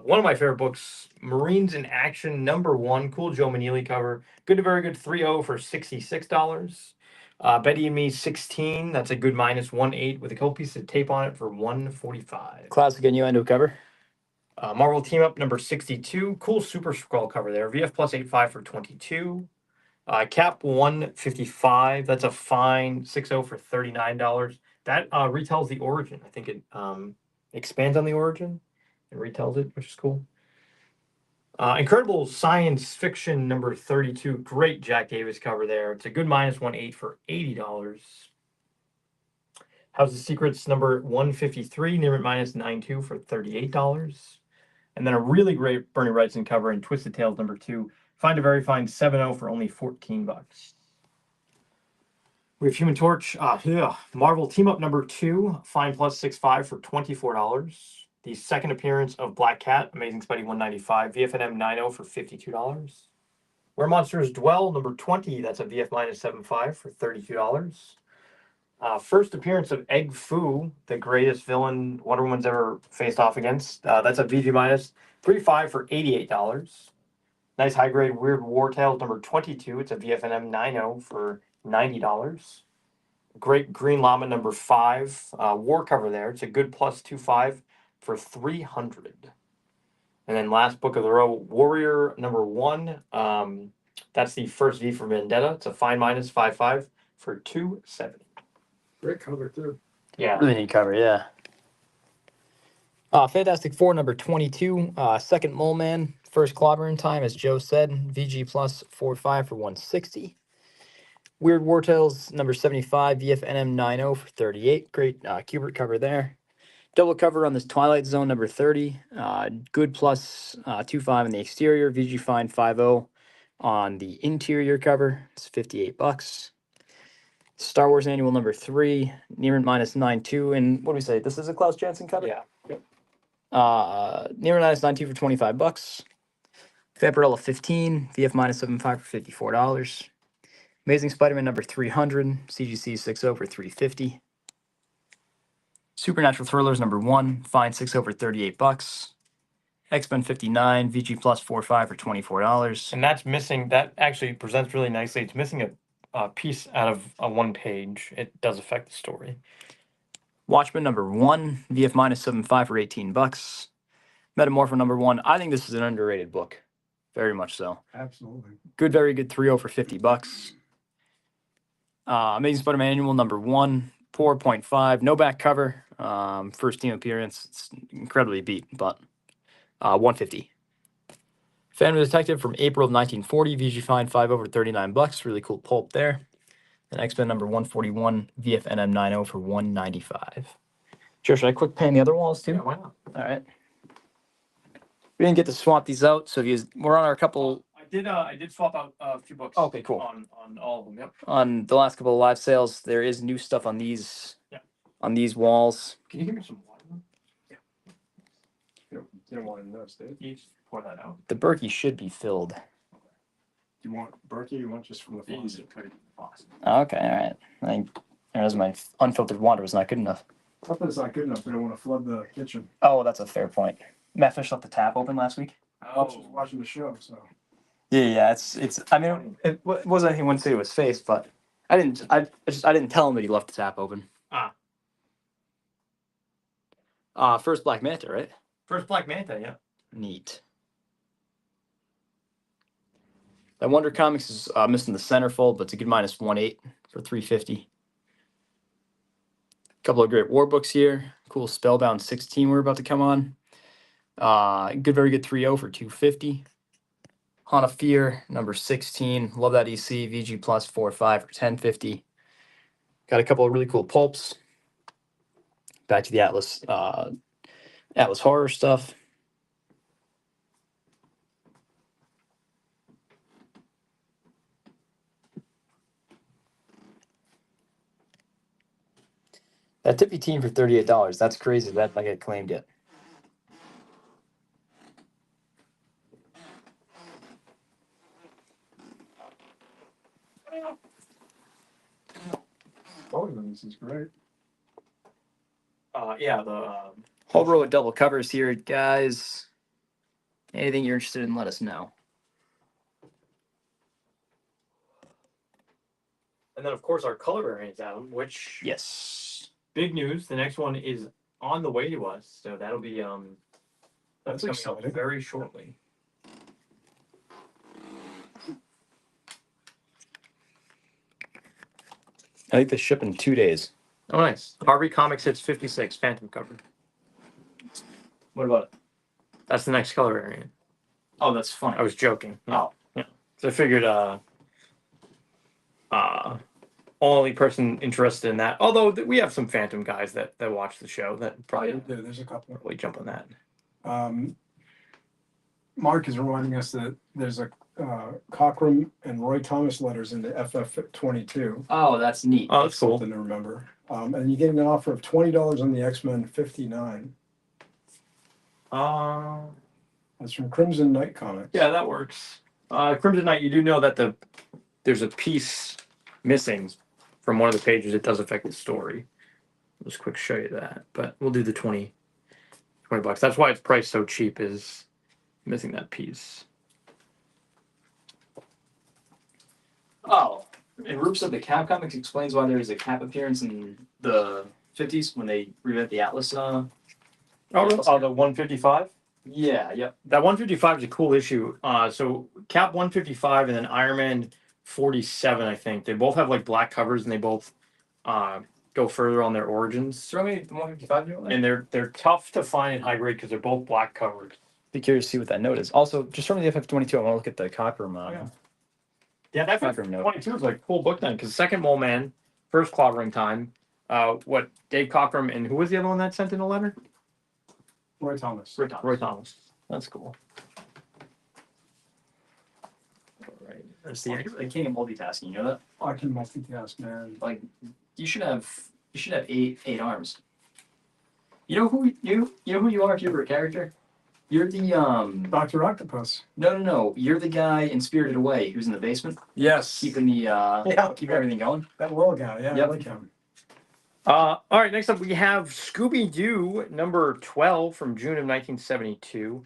One of my favorite books, Marines in Action number 1, cool Joe Maneely cover. Good to very good 3.0 for $66. Betty and Me 16, that's a good minus 1.8 with a couple pieces of tape on it for $145. Classic innuendo cover. Marvel Team Up number 62, cool Super Scroll cover there. VF plus 8.5 for $22. Cap 155, that's a fine 6.0 for $39. That retells the origin. I think it expands on the origin and retells it, which is cool. Incredible Science Fiction number 32, great Jack Davis cover there. It's a good minus 1.8 for $80. House of Secrets number 153, near it minus 9.2 for $38. And then a really great Bernie Wrightson cover in Twisted Tales number 2. Find a very fine 7.0 for only $14. We have Human Torch. Marvel Team Up number 2. Fine plus 6.5 for $24. The second appearance of Black Cat. Amazing Spidey 195. VFNM 90 for $52. Where Monsters Dwell number 20. That's a VF minus 7.5 for $32. First appearance of Egg Fu, the greatest villain Wonder Woman's ever faced off against. That's a VG minus 3.5 for $88. Nice high grade Weird War Tales number 22. It's a VFNM 90 for $90. Great Green Llama number 5. War cover there. It's a good plus 2.5 for $300. And then last book of the row, Warrior number 1. That's the first V for Vendetta. It's a fine minus 5.5 for $270. Great cover too. Yeah. Really neat cover, yeah. Fantastic Four number 22. Second Mole Man. First Clobbering Time, as Joe said. VG plus 4.5 for 160. Weird War Tales number 75. VFNM 90 for 38. Great Kubert cover there. Double cover on this Twilight Zone number 30. Good plus 2.5 in the exterior. VG Fine 5.0 on the interior cover. It's $58. Star Wars Annual number 3. Near minus 9.2. And what do we say? This is a Klaus Janson cover? Yeah. Yep. Near minus 9.2 for $25. Vaporella 15. VF minus 7.5 for $54. Amazing Spider-Man number 300. CGC 6.0 for $350. Supernatural Thrillers number 1, fine 6.0 for $38. X-Men 59, VG Plus 4.5 for $24. And that's missing. That actually presents really nicely. It's missing a piece out of a one page. It does affect the story. Watchmen number 1, VF minus 7.5 for $18. Metamorpho number 1. I think this is an underrated book. Very much so. Absolutely. Good, very good 3.0 for $50. Amazing Spider-Man Annual number 1, 4.5. No back cover. First team appearance. It's incredibly beat, but $150. Phantom Detective from April of 1940. VG Fine 5 over $39. Really cool pulp there. And X-Men number 141. VFNM 9.0 for $195. Sure, should I quick pan the other walls too? Yeah, why not? All right. We didn't get to swap these out, so we're on our couple. I did swap out a few books. Okay, cool. On all of them. Yep. On the last couple of live sales, there is new stuff on these. Yeah. On these walls. Can you give me some water? You don't want to know, Steve. You just pour that out. The Berkey should be filled. You want Berkey? You want just from the faucet? Okay, all right. I think there's my unfiltered water was not good enough. Not that it's not good enough. We don't want to flood the kitchen. Oh, that's a fair point. Matt Fish left the tap open last week. I was just watching the show, so. Yeah. It's. I mean, it wasn't. He wouldn't say to his face, but I didn't. I didn't tell him that he left the tap open. First Black Manta, right? First Black Manta, yeah. Neat. That Wonder Comics is missing the centerfold, but it's a good minus 1.8 for $350. Couple of great war books here. Cool Spellbound 16 we're about to come on. Good, very good 3.0 for $250. Haunt of Fear number 16. Love that EC. VG Plus 4.5 for $10.50. Got a couple of really cool pulps. Back to the Atlas horror stuff. That Tippy team for $38. That's crazy. That I get claimed yet. Both of them, this is great. Yeah, the Whole row of double covers here, guys. Anything you're interested in, let us know. and then of course our color variants, Adam, which Yes. big news. The next one is on the way to us, so that'll be That's coming up exciting. very shortly. I think they ship in 2 days. Oh, nice. Harvey Comics hits 56 Phantom cover. What about it? That's the next color variant. Oh, that's funny. I was joking. Yeah. Oh. Yeah. So I figured only person interested in that. Although we have some Phantom guys that watch the show that probably Yeah, there's a couple. probably jump on that. Mark is reminding us that there's a Cockrum and Roy Thomas letters in the FF22. Oh, that's neat. Oh, that's cool. Something to remember. And you get an offer of $20 on the X-Men 59. That's from Crimson Knight Comics. Yeah, that works. Crimson Knight, you do know that there's a piece missing from one of the pages. It does affect the story. I'll just quick show you that, but we'll do the 20 bucks. That's why it's priced so cheap, is missing that piece. Oh, and Rube said the Cap Comics explains why there is a Cap appearance in the 50s when they revamped the Atlas. Oh, the 155? Yeah, yep. That 155 is a cool issue. So Cap 155 and then Iron Man 47, I think. They both have like black covers and they both go further on their origins. Throw me the 155 note. And they're tough to find in high grade because they're both black covered. Be curious to see what that note is. Also, just from the FF22, I want to look at the Cockrum. Yeah, that Cockrum note. 22 is like a cool book then, because second Mole Man, first Clobbering Time, what Dave Cockrum and who was the other one that sent in a letter? Roy Thomas. Roy Thomas. That's cool. All right. That's the king of multitasking. You know that? I can multitask, man. Like, you should have eight arms. You know who you are if you were a character? You're the Dr. Octopus. No. You're the guy in Spirited Away who's in the basement Yes. keeping the keeping everything going. That little guy, yeah, Yep. I like him. All right, next up we have Scooby-Doo number 12 from June of 1972.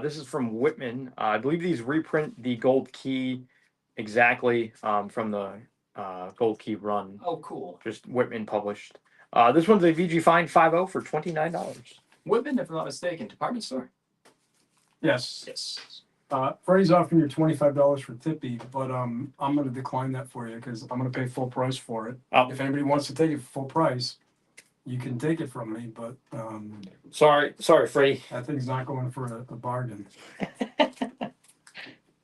This is from Whitman. I believe these reprint the Gold Key exactly from the Gold Key run. Oh, cool. Just Whitman published. This one's a VG Fine 5.0 for $29. Whitman, if I'm not mistaken, department store. Yes. Yes. Freddie's offering you $25 for Tippy, but I'm going to decline that for you because I'm going to pay full price for it. Oh. If anybody wants to take it for full price, you can take it from me, but Sorry, Freddie. that thing's not going for a bargain.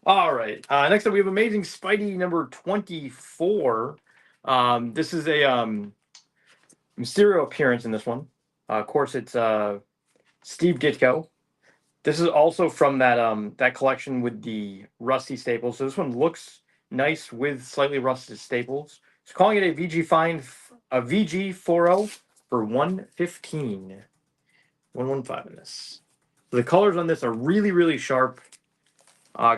All right. Next up, we have Amazing Spidey number 24. This is a Mysterio appearance in this one. Of course, it's Steve Ditko. This is also from that collection with the rusty staples. So this one looks nice with slightly rusted staples. So calling it a VG Fine, a VG 4.0 for $115. 115 in this. So the colors on this are really, really sharp.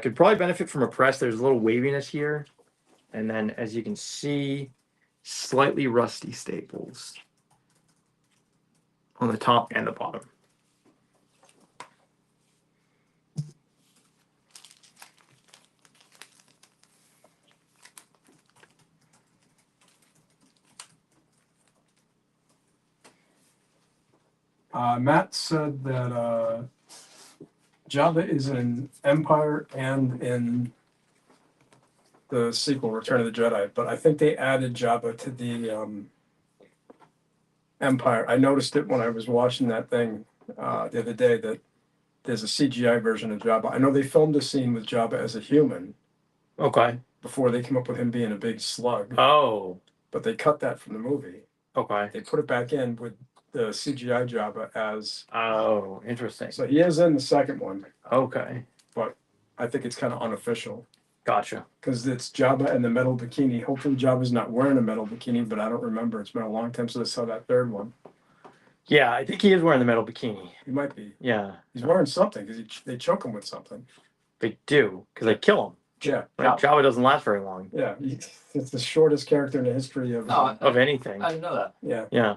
Could probably benefit from a press. There's a little waviness here. And then, as you can see, slightly rusty staples on the top and the bottom. Matt said that Jabba is in Empire and in the sequel, Return of the Jedi, but I think they added Jabba to the Empire. I noticed it when I was watching that thing the other day that there's a CGI version of Jabba. I know they filmed a scene with Jabba as a human Okay. before they came up with him being a big slug, Oh. but they cut that from the movie. Okay. They put it back in with the CGI Jabba as. Oh, interesting. So he is in the second one. Okay. I think it's kind of unofficial Gotcha. because it's Jabba and the metal bikini. Hopefully Jabba's not wearing a metal bikini, but I don't remember. It's been a long time since I saw that third one. Yeah, I think he is wearing the metal bikini. He might be. Yeah. He's wearing something because they choke him with something. They do, because they kill him. Yeah. Right? Jabba doesn't last very long. Yeah. It's the shortest character in the history of. Of anything. I didn't know that. Yeah. Yeah.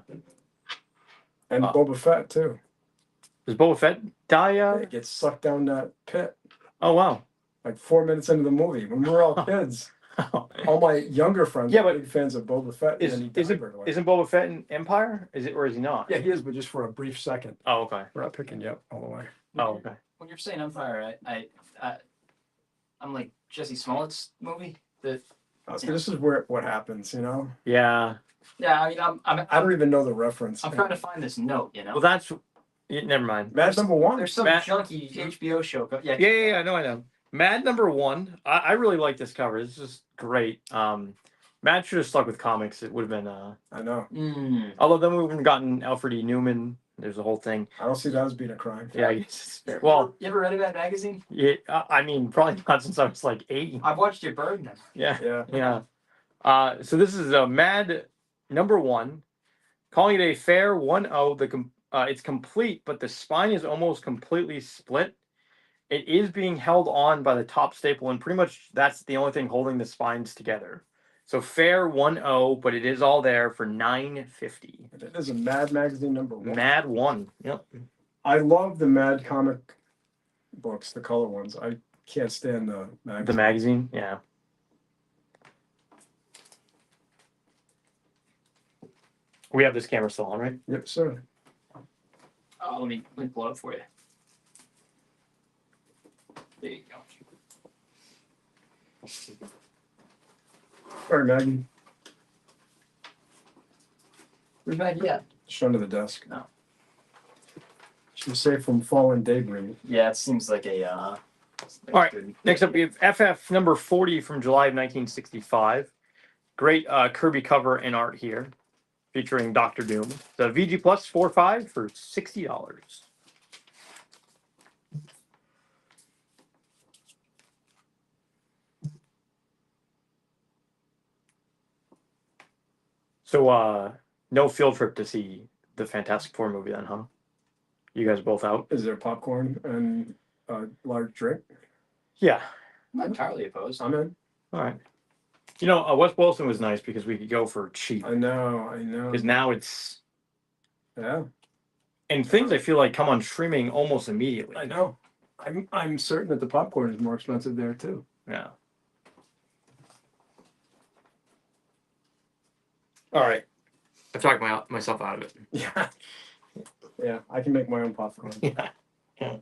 And Boba Fett too. Does Boba Fett die? He gets sucked down that pit Oh, wow. like 4 minutes into the movie when we were all kids. All my younger friends Yeah, were but big fans of Boba Fett. And then he died right away. Isn't Boba Fett in Empire? Is it, or is he not? Yeah, he is, but just for a brief second. Oh, okay. We're not picking you up all the way. Oh, okay. When you're saying Empire, I'm like Jesse Smollett's movie. So this is where what happens, you know. Yeah. Yeah, I mean, I don't even know the reference. I'm trying to find this note. You know. Well, that's. Yeah, never mind. Match number one. There's some Matt- junky HBO show. Yeah. Yeah, I know. Mad number 1. I really like this cover. It's just great. Mad should have stuck with comics. It would have been. I know. Although then we would have gotten Alfred E. Newman. There's a whole thing. I don't see that as being a crime. Yeah, I guess it's fair. Well, you ever read that magazine? yeah, I mean, probably not since I was like 8. I've watched it burn. Yeah. Yeah. So this is a Mad number 1, calling it a fair 1.0. It's complete, but the spine is almost completely split. It is being held on by the top staple, and pretty much that's the only thing holding the spines together. So fair 1.0, but it is all there for $9.50. It is a Mad magazine number 1. Mad 1. Yep. I love the Mad comic books, the color ones. I can't stand the magazine. The magazine. Yeah. We have this camera still on, right? Yep, sir. Oh, let me pull it up for you. There you go. All right, Maggie. Where's Maggie at? Just under the desk. No. She's safe from fallen debris. Yeah, it seems like a. All right. Next up, we have FF number 40 from July of 1965. Great Kirby cover and art here. featuring Doctor Doom. The VG Plus 4.5 for $60. So, no field trip to see the Fantastic Four movie then, huh? You guys both out? Is there popcorn and a large drink? Yeah. I'm not entirely opposed. I'm in. All right. You know, West Boylston was nice because we could go for cheap. I know. Because now it's Yeah, and things I feel like come on streaming almost immediately. I know. I'm certain that the popcorn is more expensive there too. Yeah. All right. I've talked myself out of it. Yeah. Yeah, I can make my own popcorn. Yeah. All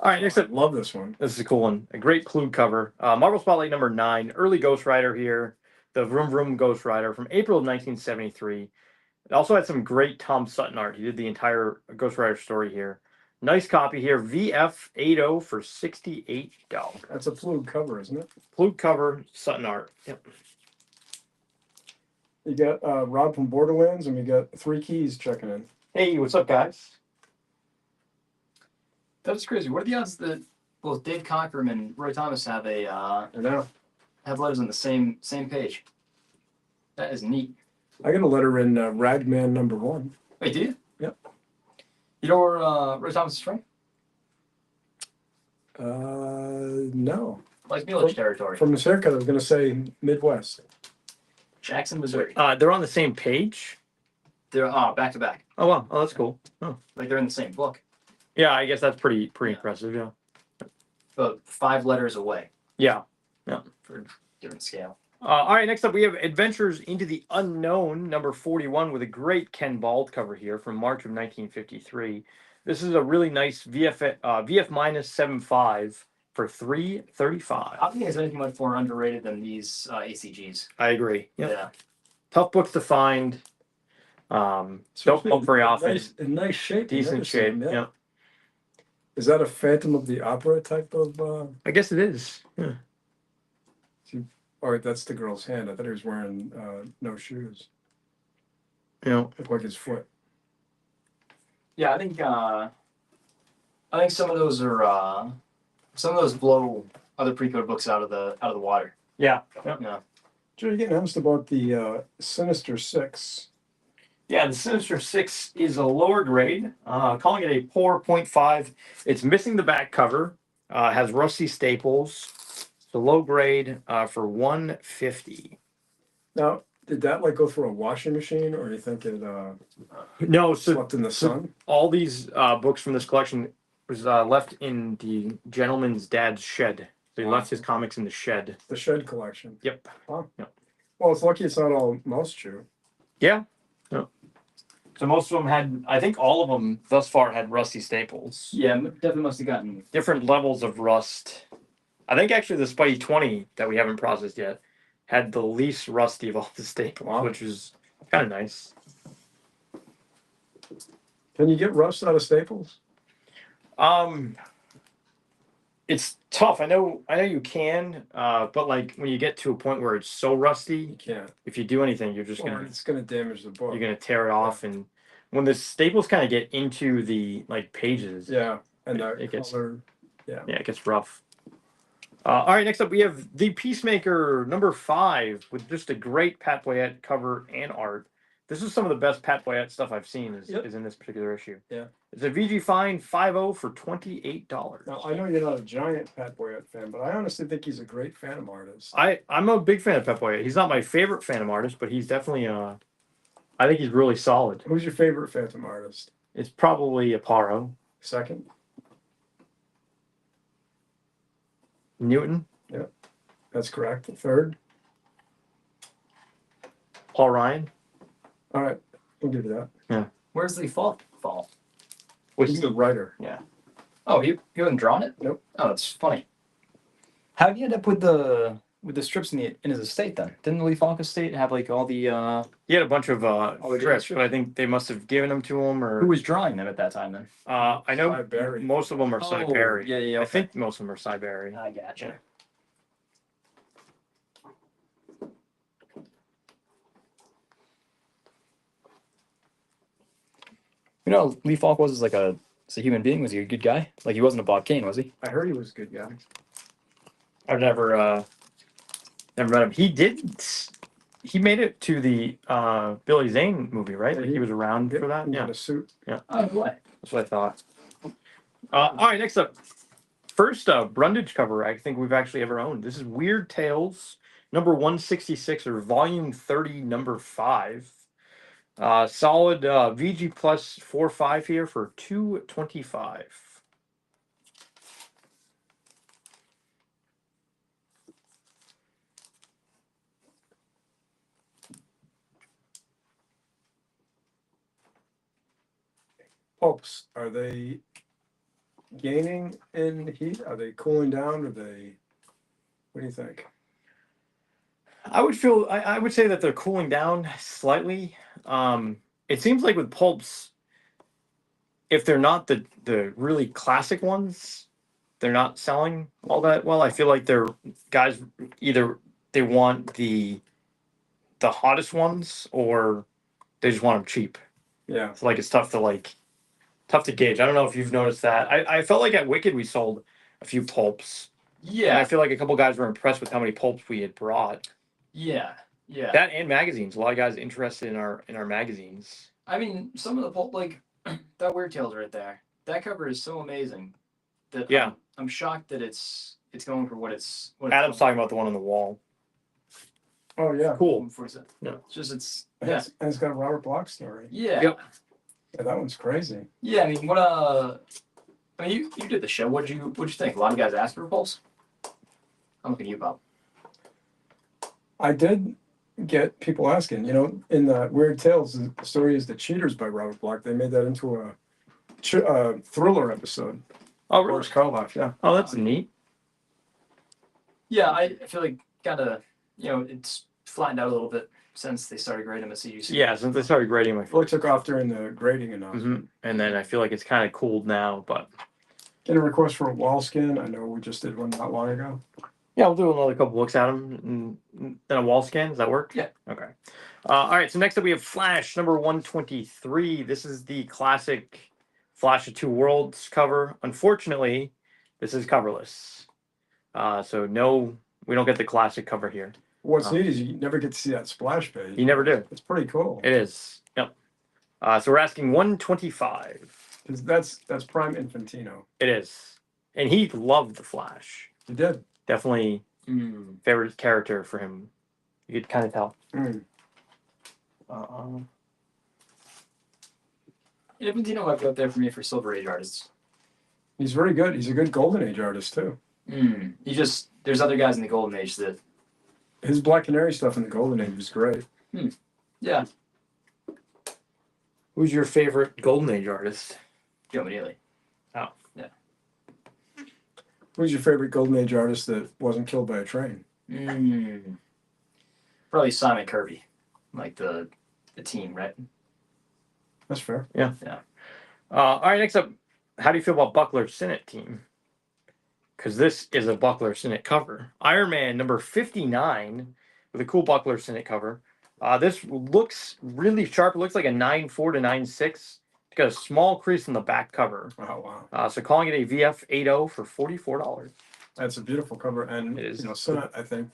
right, next up. Love this one. This is a cool one. A great Clue cover. Marvel Spotlight number 9. Early Ghost Rider here. The Vroom Vroom Ghost Rider from April of 1973. It also had some great Tom Sutton art. He did the entire Ghost Rider story here. Nice copy here. VF80 for $68. That's a fluid cover, isn't it? Fluke cover, Sutton art. Yep. You got Rob from Borderlands, and we got 3 Keys checking in. Hey, what's up, guys? That's crazy. What are the odds that both Dave Cockrum and Roy Thomas have I know. have letters on the same page? That is neat. I got a letter in Ragman number 1. Wait, do you? Yep. You know where Roy Thomas is from? No. Like Village territory. From his haircut, I was going to say Midwest. Jackson, Missouri. They're on the same page. They're back to back. Oh wow, oh that's cool. Oh Like they're in the same book, yeah, I guess that's pretty impressive. Yeah. but 5 letters away Yeah. for different scale. All right, next up we have Adventures into the Unknown, number 41, with a great Ken Bald cover here from March of 1953. This is a really nice VF minus 7.5 for $3.35. I think there's anything much more underrated than these ACGs. I agree. Yep. Yeah. Tough books to find. Don't look very often. In nice shape. Decent shape. Yeah. Is that a Phantom of the Opera type of? I guess it is. Yeah. Or that's the girl's hand. I thought he was wearing no shoes. You know. Looked like his foot. Yeah, I think some of those are some of those blow other pre-code books out of the water. Yeah. Yeah. Joe, you're getting asked about the Sinister Six. Yeah, the Sinister 6 is a lower grade, calling it a poor 0.5. It's missing the back cover, has rusty staples. It's a low grade for $150. Now, did that like go through a washing machine, or do you think it No, so slept in the sun? all these books from this collection was left in the gentleman's dad's shed. So he left his comics in the shed. The Shed collection. Yep. Huh. Yep. Well, it's lucky it's not all mouse chew. Yeah. Yep. So most of them had, I think all of them thus far had rusty staples. Yeah, definitely must have gotten. Different levels of rust. I think actually the Spidey 20 that we haven't processed yet had the least rusty of all the staples, Wow. which is kind of nice. Can you get rust out of staples? It's tough. I know you can, but like when you get to a point where it's so rusty, You can't. if you do anything, you're just Or gonna it's going to damage the book. you're gonna tear it off. And when the staples kind of get into the like pages, Yeah, and the It gets- color. yeah, it gets rough. All right, next up we have The Peacemaker number 5 with just a great Pat Boyette cover and art. This is some of the best Pat Boyette stuff I've seen is in this particular issue. Yeah. It's a VG Fine 5.0 for $28. Now, I know you're not a giant Pat Boyette fan, but I honestly think he's a great Phantom artist. I'm a big fan of Pat Boyette. He's not my favorite Phantom artist, but he's definitely I think he's really solid. Who's your favorite Phantom artist? It's probably Aparo. Second? Newton, That's correct. Third? Paul Ryan. All right, we'll give you that. Where's the fall? He's the writer. Oh, he wasn't drawing it? Nope. Oh, that's funny. How did you end up with the strips in his estate then? Didn't the Lee Falk estate have like all the He had a bunch of the strips, strips. but I think they must have given them to him, or who was drawing them at that time then? I know Cy Berry. most of them are Cy Oh, Berry. yeah, I okay. think most of them are Cy Berry. I gotcha. You know, Lee Falk was like as a human being. Was he a good guy? Like he wasn't a Bob Kane, was he? I heard he was a good guy. I've never met him. He made it to the Billy Zane movie, right? Yeah, Like he was around for that. He Yeah, got a suit. Oh, what? that's what I thought. All right, next up, first Brundage cover I think we've actually ever owned. This is Weird Tales, number 166 or volume 30, number 5. Solid VG plus 4.5 here for $225. Pulps, are they gaining in heat? Are they cooling down? Are they? What do you think? I would say that they're cooling down slightly. It seems like with pulps, if they're not the really classic ones, they're not selling all that well. I feel like they're guys either they want the hottest ones or they just want them cheap. Yeah. So like it's tough to gauge. I don't know if you've noticed that. I felt like at Wicked we sold a few pulps. Yeah. And I feel like a couple guys were impressed with how many pulps we had brought. Yeah. Yeah. That and magazines. A lot of guys interested in our magazines. I mean, some of the pulp, like that Weird Tales right there. That cover is so amazing that Yeah. I'm shocked that it's going for what it's. Adam's talking about the one on the wall. Oh yeah. Cool. Yeah. It's just And it's got a Robert Bloch story. Yeah. Yep. Yeah, that one's crazy. Yeah. I mean, what I mean, you did the show. What'd you think? A lot of guys asked for pulse. I'm looking at you, Bob. I did get people asking. You know, in the Weird Tales, the story is The Cheaters by Robert Bloch. They made that into a thriller episode. Oh, really? Boris Karloff, yeah. Oh, that's neat. Yeah, I feel like kind of, it's flattened out a little bit since they started grading them at CUC. Yeah, since they started grading my Well, it took off during the grading announcement. And then I feel like it's kind of cooled now, but Get a request for a wall scan. I know we just did one not long ago. yeah, we'll do another couple looks at them and then a wall scan. Does that work? Yeah. Okay. All right. So next up we have Flash number 123. This is the classic Flash of Two Worlds cover. Unfortunately, this is coverless. So no, we don't get the classic cover here. What's neat is you never get to see that splash page. You never do. It's pretty cool. It is. Yep. So we're asking 125. 'Cause that's prime Infantino. It is. And he loved the Flash. He did. Definitely favorite character for him. You could kind of tell. Infantino might be up there for me for Silver Age artists. He's very good. He's a good Golden Age artist too. There's other guys in the Golden Age that. His Black Canary stuff in the Golden Age was great. Yeah. Who's your favorite Golden Age artist? Joe Manili. Oh. Yeah. Who's your favorite Golden Age artist that wasn't killed by a train? Probably Simon Kirby, like the team, right? That's fair. Yeah. All right, next up, how do you feel about Buckler's Senate team? Because this is a Buckler Senate cover. Iron Man number 59 with a cool Buckler Senate cover. This looks really sharp. It looks like a 9.4 to 9.6. It's got a small crease in the back cover. Oh wow. So calling it a VF 80 for $44. That's a beautiful cover, and It is. Senate, I think,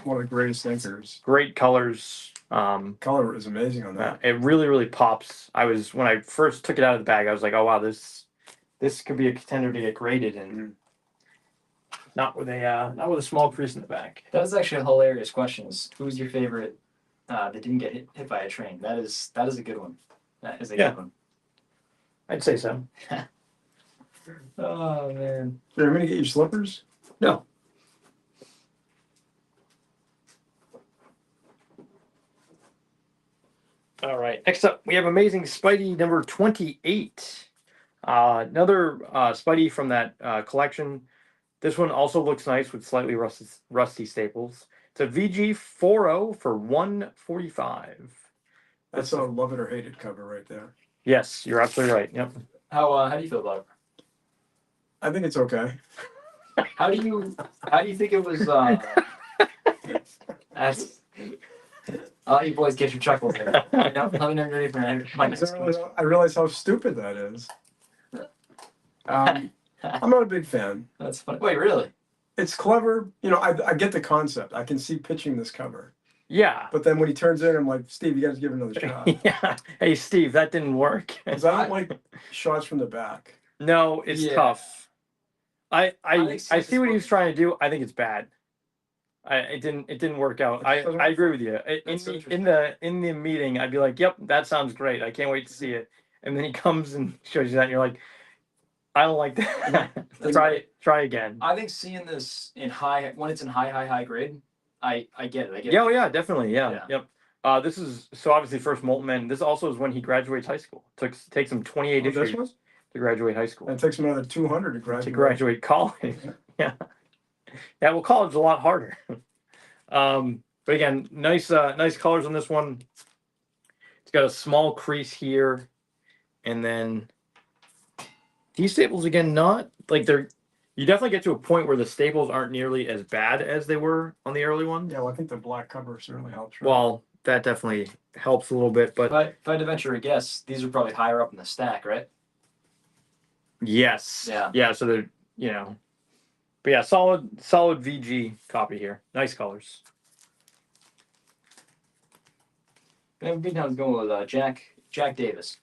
one of the greatest thinkers. Great colors. Color is amazing on that. It really, really pops. When I first took it out of the bag, I was like, oh wow, this could be a contender to get graded, and not with a small crease in the back. That was actually a hilarious question. Who's your favorite that didn't get hit by a train? That is a good one. That is a good one. I'd say so. Oh man. Here, I'm gonna get you slippers. No. All right. Next up, we have Amazing Spidey number 28. Another Spidey from that collection. This one also looks nice with slightly rusty staples. It's a VG 40 for $145. That's a love it or hate it cover right there. Yes, you're absolutely right. Yep. How do you feel about it? I think it's okay. How do you think it was? That's I'll let you boys get your chuckles there. Let me know you're ready for my next question. I realize how stupid that is. I'm not a big fan. That's funny. Wait, really? It's clever. You know, I get the concept. I can see pitching this cover. Yeah. But then when he turns in, I'm like, Steve, you got to give it another shot. Yeah. Hey, Steve, that didn't work. Because I don't like shots from the back. No, it's Yeah. tough. I think see what he was trying to do. I think it's bad. It didn't work out. I agree with you. In the meeting, I'd be like, "Yep, that sounds great. I can't wait to see it." And then he comes and shows you that, and you're like, "I don't like that. Try again." I think seeing this when it's in high grade, I get it. I get Yeah, it. oh yeah, definitely. Yeah, Yeah. yep. This is so obviously first Molten Man. This also is when he graduates high school. Takes him 28 Oh, this issues one? to graduate high school. And it takes him another 200 to graduate. To graduate college. Yeah. Yeah, well, college is a lot harder. But again, nice colors on this one. It's got a small crease here, and then these staples again, not like they're. You definitely get to a point where the staples aren't nearly as bad as they were on the early one. Yeah, well, I think the black cover certainly helps. Right? Well, that definitely helps a little bit, but If I had to venture a guess, these are probably higher up in the stack, right? yes, Yeah. yeah. So they're but yeah, solid VG copy here. Nice colors. And Beantown's going with Jack Davis.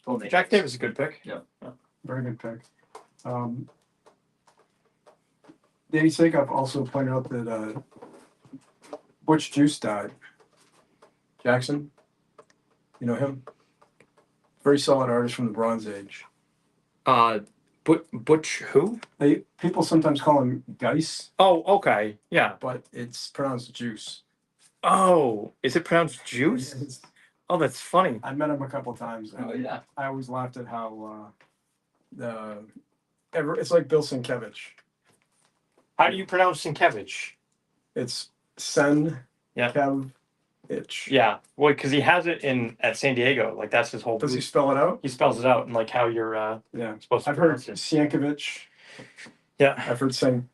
Full name. Jack Davis is a good pick. Yeah. Very good pick. Davey Sakoff also pointed out that Butch Juice died. Jackson, you know him? Very solid artist from the Bronze Age. Butch who? People sometimes call him Geis, Oh, okay. Yeah. but it's pronounced Juice. Oh, is it pronounced juice? Oh, that's funny. I met him a couple times. Oh yeah. I always laughed at how it's like Bill Sienkiewicz. How do you pronounce Sienkiewicz? It's Sen Yeah. Kev Itch. Yeah. Well, because he has it at San Diego. Like that's his whole. Does he spell it out? He spells it out and like how you're Yeah. supposed to I've heard pronounce it. Sienkiewicz. Yeah. I've heard Sienkiewicz.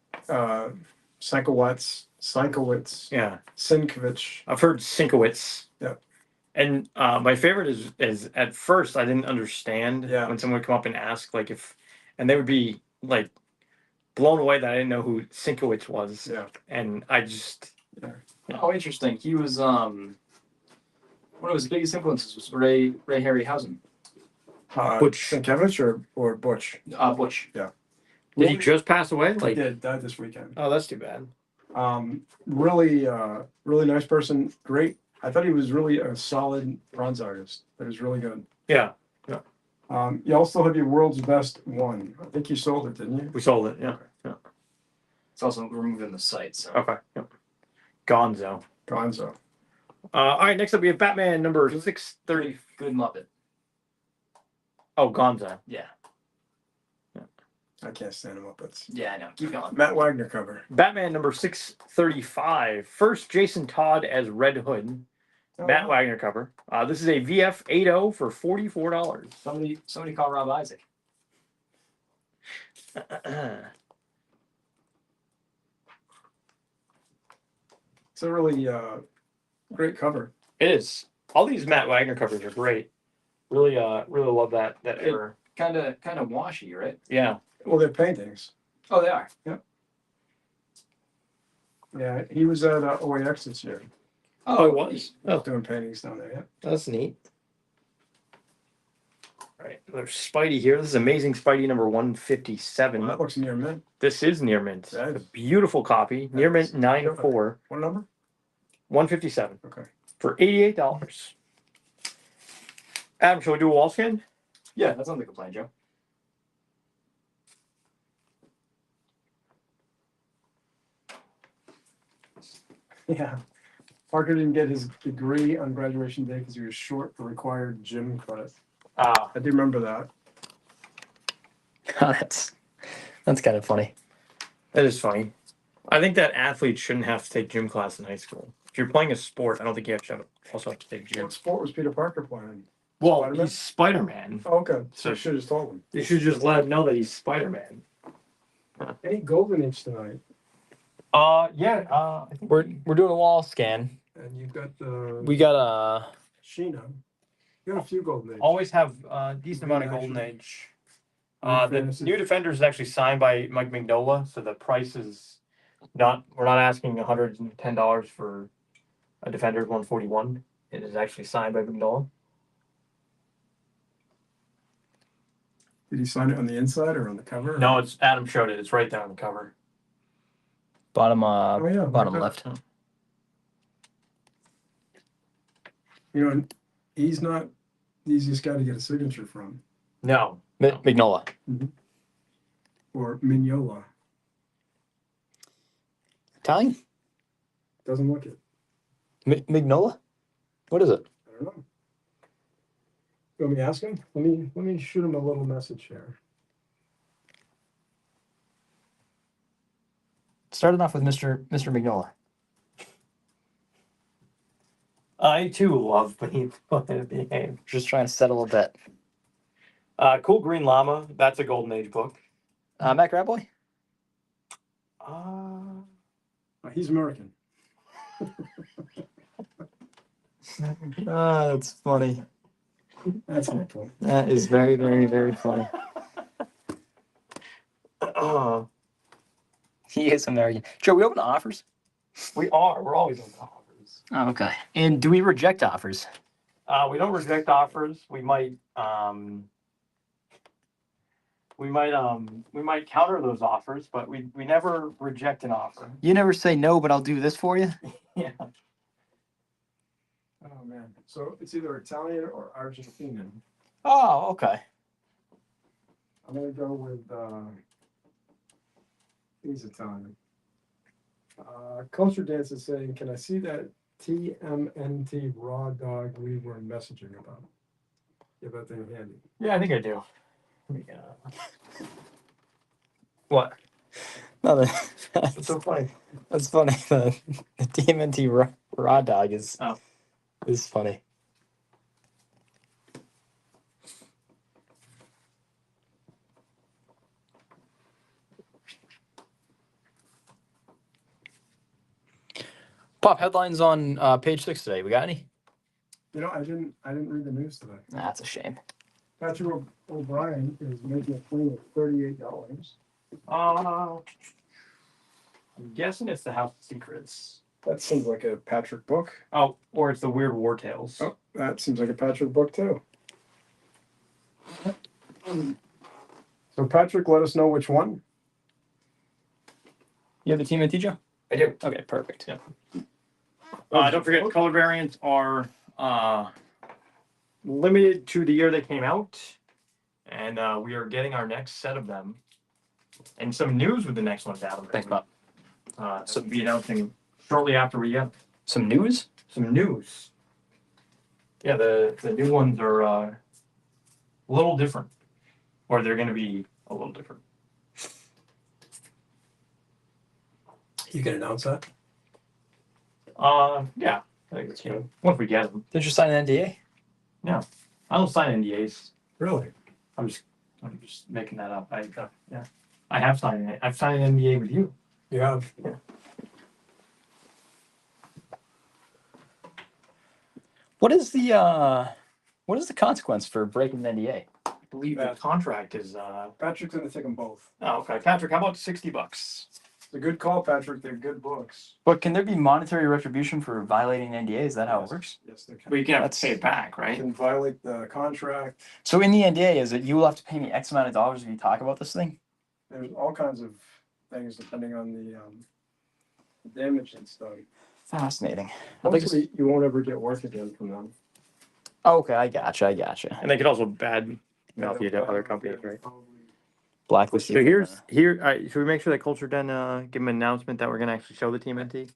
Yeah. Sienkiewicz. I've heard Sinkowitz. Yeah. And my favorite is at first I didn't understand when someone would come up and ask like and they would be like blown away that I didn't know who Sinkowitz was. Yeah. And I just. Yeah. Oh, interesting. He was one of his biggest influences was Ray Harryhausen. Butch Sienkiewicz or Butch? Butch. Yeah. Did he just pass away? He Like. did, died this weekend. Oh, that's too bad. Really nice person. Great. I thought he was really a solid bronze artist. That was really good. Yeah. You also have your world's best one. I think you sold it, didn't you? We sold it. Yeah. It's also removing the site. So. Okay. Yep. Gonzo. Gonzo. All right. Next up, we have Batman number 630. Good Muppet. Oh, Gonzo. Yeah. I can't stand him up. It's Yeah, I know. Keep going. Matt Wagner cover. Batman number 635. First, Jason Todd as Red Hood. Matt Wagner cover. This is a VF 80 for $44. Somebody call Rob Isaac. It's a really great cover. It is. All these Matt Wagner covers are great. Really love that era. Kind of washy, right? Yeah. Well, they're paintings. Oh, they are. Yeah, he was at OAX this year. Oh, it was. Oh, Doing paintings down there. Yeah. that's neat. All right, there's Spidey here. This is Amazing Spidey number 157. Well, that looks near mint. This is near mint. That A is. beautiful copy. Near mint 9.4. What number? 157 Okay. for $88. Adam, shall we do a wall scan? Yeah, that sounds like a plan, Joe. Yeah. Parker didn't get his degree on graduation day because he was short the required gym credit. Ah, I do remember that. That's kind of funny. that is funny. I think that athletes shouldn't have to take gym class in high school. If you're playing a sport, I don't think you also have to take gym. What sport was Peter Parker playing? Well, Spider-Man? he's Spider-Man. Oh, okay. So So- you should have told him. You should just let him know that he's Spider-Man. Any golden age tonight? Yeah. I think We're doing a wall scan. And you've got the We got Sheena. You got a few golden age. Always have a decent amount of Green Golden Action. Age. Green The Fantasy. new Defender is actually signed by Mike Mignola, so the price is not. We're not asking $110 for a Defender 141. It is actually signed by Mignola. Did he sign it on the inside or on the cover? No, it's Adam showed it. It's right there on the cover. bottom Oh yeah, bottom like that. left. You know, he's not the easiest guy to get a signature from. No, Mignola. Or Mignola. Italian? Doesn't look it. Mignola? What is it? I don't know. You want me to ask him? Let me shoot him a little message here. Started off with Mr. Mignola. I too love playing the game. Just trying to settle a bet. Cool Green Llama. That's a Golden Age book. Matt Graboy? He's American. That's funny. That's helpful. That is very, very, very funny. He is American. Joe, we open offers? We are. We're always on offers. Oh, okay. And do we reject offers? We don't reject offers. We might counter those offers, but we never reject an offer. You never say no, but I'll do this for you? Yeah. Oh man. So it's either Italian or Argentinian. Oh, okay. I'm gonna go with he's Italian. Culture Dance is saying, can I see that TMNT raw dog we were messaging about? Give that thing handy. Yeah, I think I do. What? No, It's so funny. that's funny. The TMNT raw dog is funny. Pop, headlines on page 6 today. We got any? You know, I didn't read the news today. That's a shame. Patrick O'Brien is making a claim of $38. I'm guessing it's the House of Secrets. That seems like a Patrick book. Oh, or it's the Weird War Tales. Oh, that seems like a Patrick book too. So Patrick, let us know which one. You have the TMNT, Joe? I do. Okay, perfect. Yeah. Don't forget, color variants are limited to the year they came out, and we are getting our next set of them. And some news with the next one, Adam. Thanks, Pop. So we'll be announcing shortly after we get Some news? some news. Yeah, the new ones are a little different, or they're going to be a little different. You can announce that. Yeah, I think it's good. Once we get them. Did you sign an NDA? I don't sign NDAs. Really? I'm just making that up. I have signed it. I've signed an NDA with you. You have. Yeah. What is the consequence for breaking an NDA? I believe the contract is. Patrick's gonna take them both. Oh, okay, Patrick. How about $60? It's a good call, Patrick. They're good books. But can there be monetary retribution for violating an NDA? Is that how it works? Yes, they can. Well, you can have That's- to pay it back, You right? can violate the contract. So in the NDA, is it you will have to pay me X amount of dollars if you talk about this thing? There's all kinds of things depending on the damage and stuff. Fascinating. I think Hopefully, you won't ever get work again from them. okay, I gotcha. And they could also bad mouth you to other companies, right? Blacklist. So here. Should we make sure that Culture Den give them an announcement that we're going to actually show the TMNT?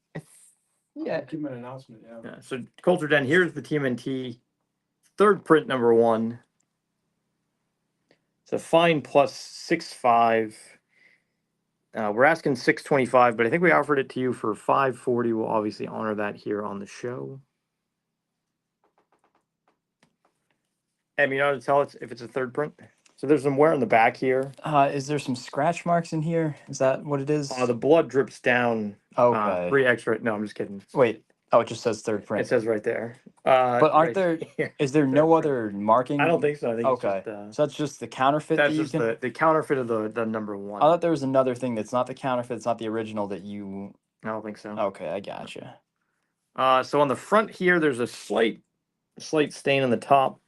Yeah. Give them an announcement, yeah. Yeah. So Culture Den, here's the TMNT, third print number 1. It's a fine plus 6.5. We're asking 625, but I think we offered it to you for 540. We'll obviously honor that here on the show. And you know how to tell if it's a third print? So there's some wear on the back here. Is there some scratch marks in here? Is that what it is? The blood drips down. Okay. 3 extra. No, I'm just kidding. Wait. Oh, it just says third It print. says right there. But aren't right there? here. Is there no other marking? I don't think so. I think Okay, it's just, so that's just the counterfeit that's that you just can. the counterfeit of the number I one. thought there was another thing that's not the counterfeit. It's not the original that you. I don't think so. Okay, I gotcha. So on the front here, there's a slight stain on the top.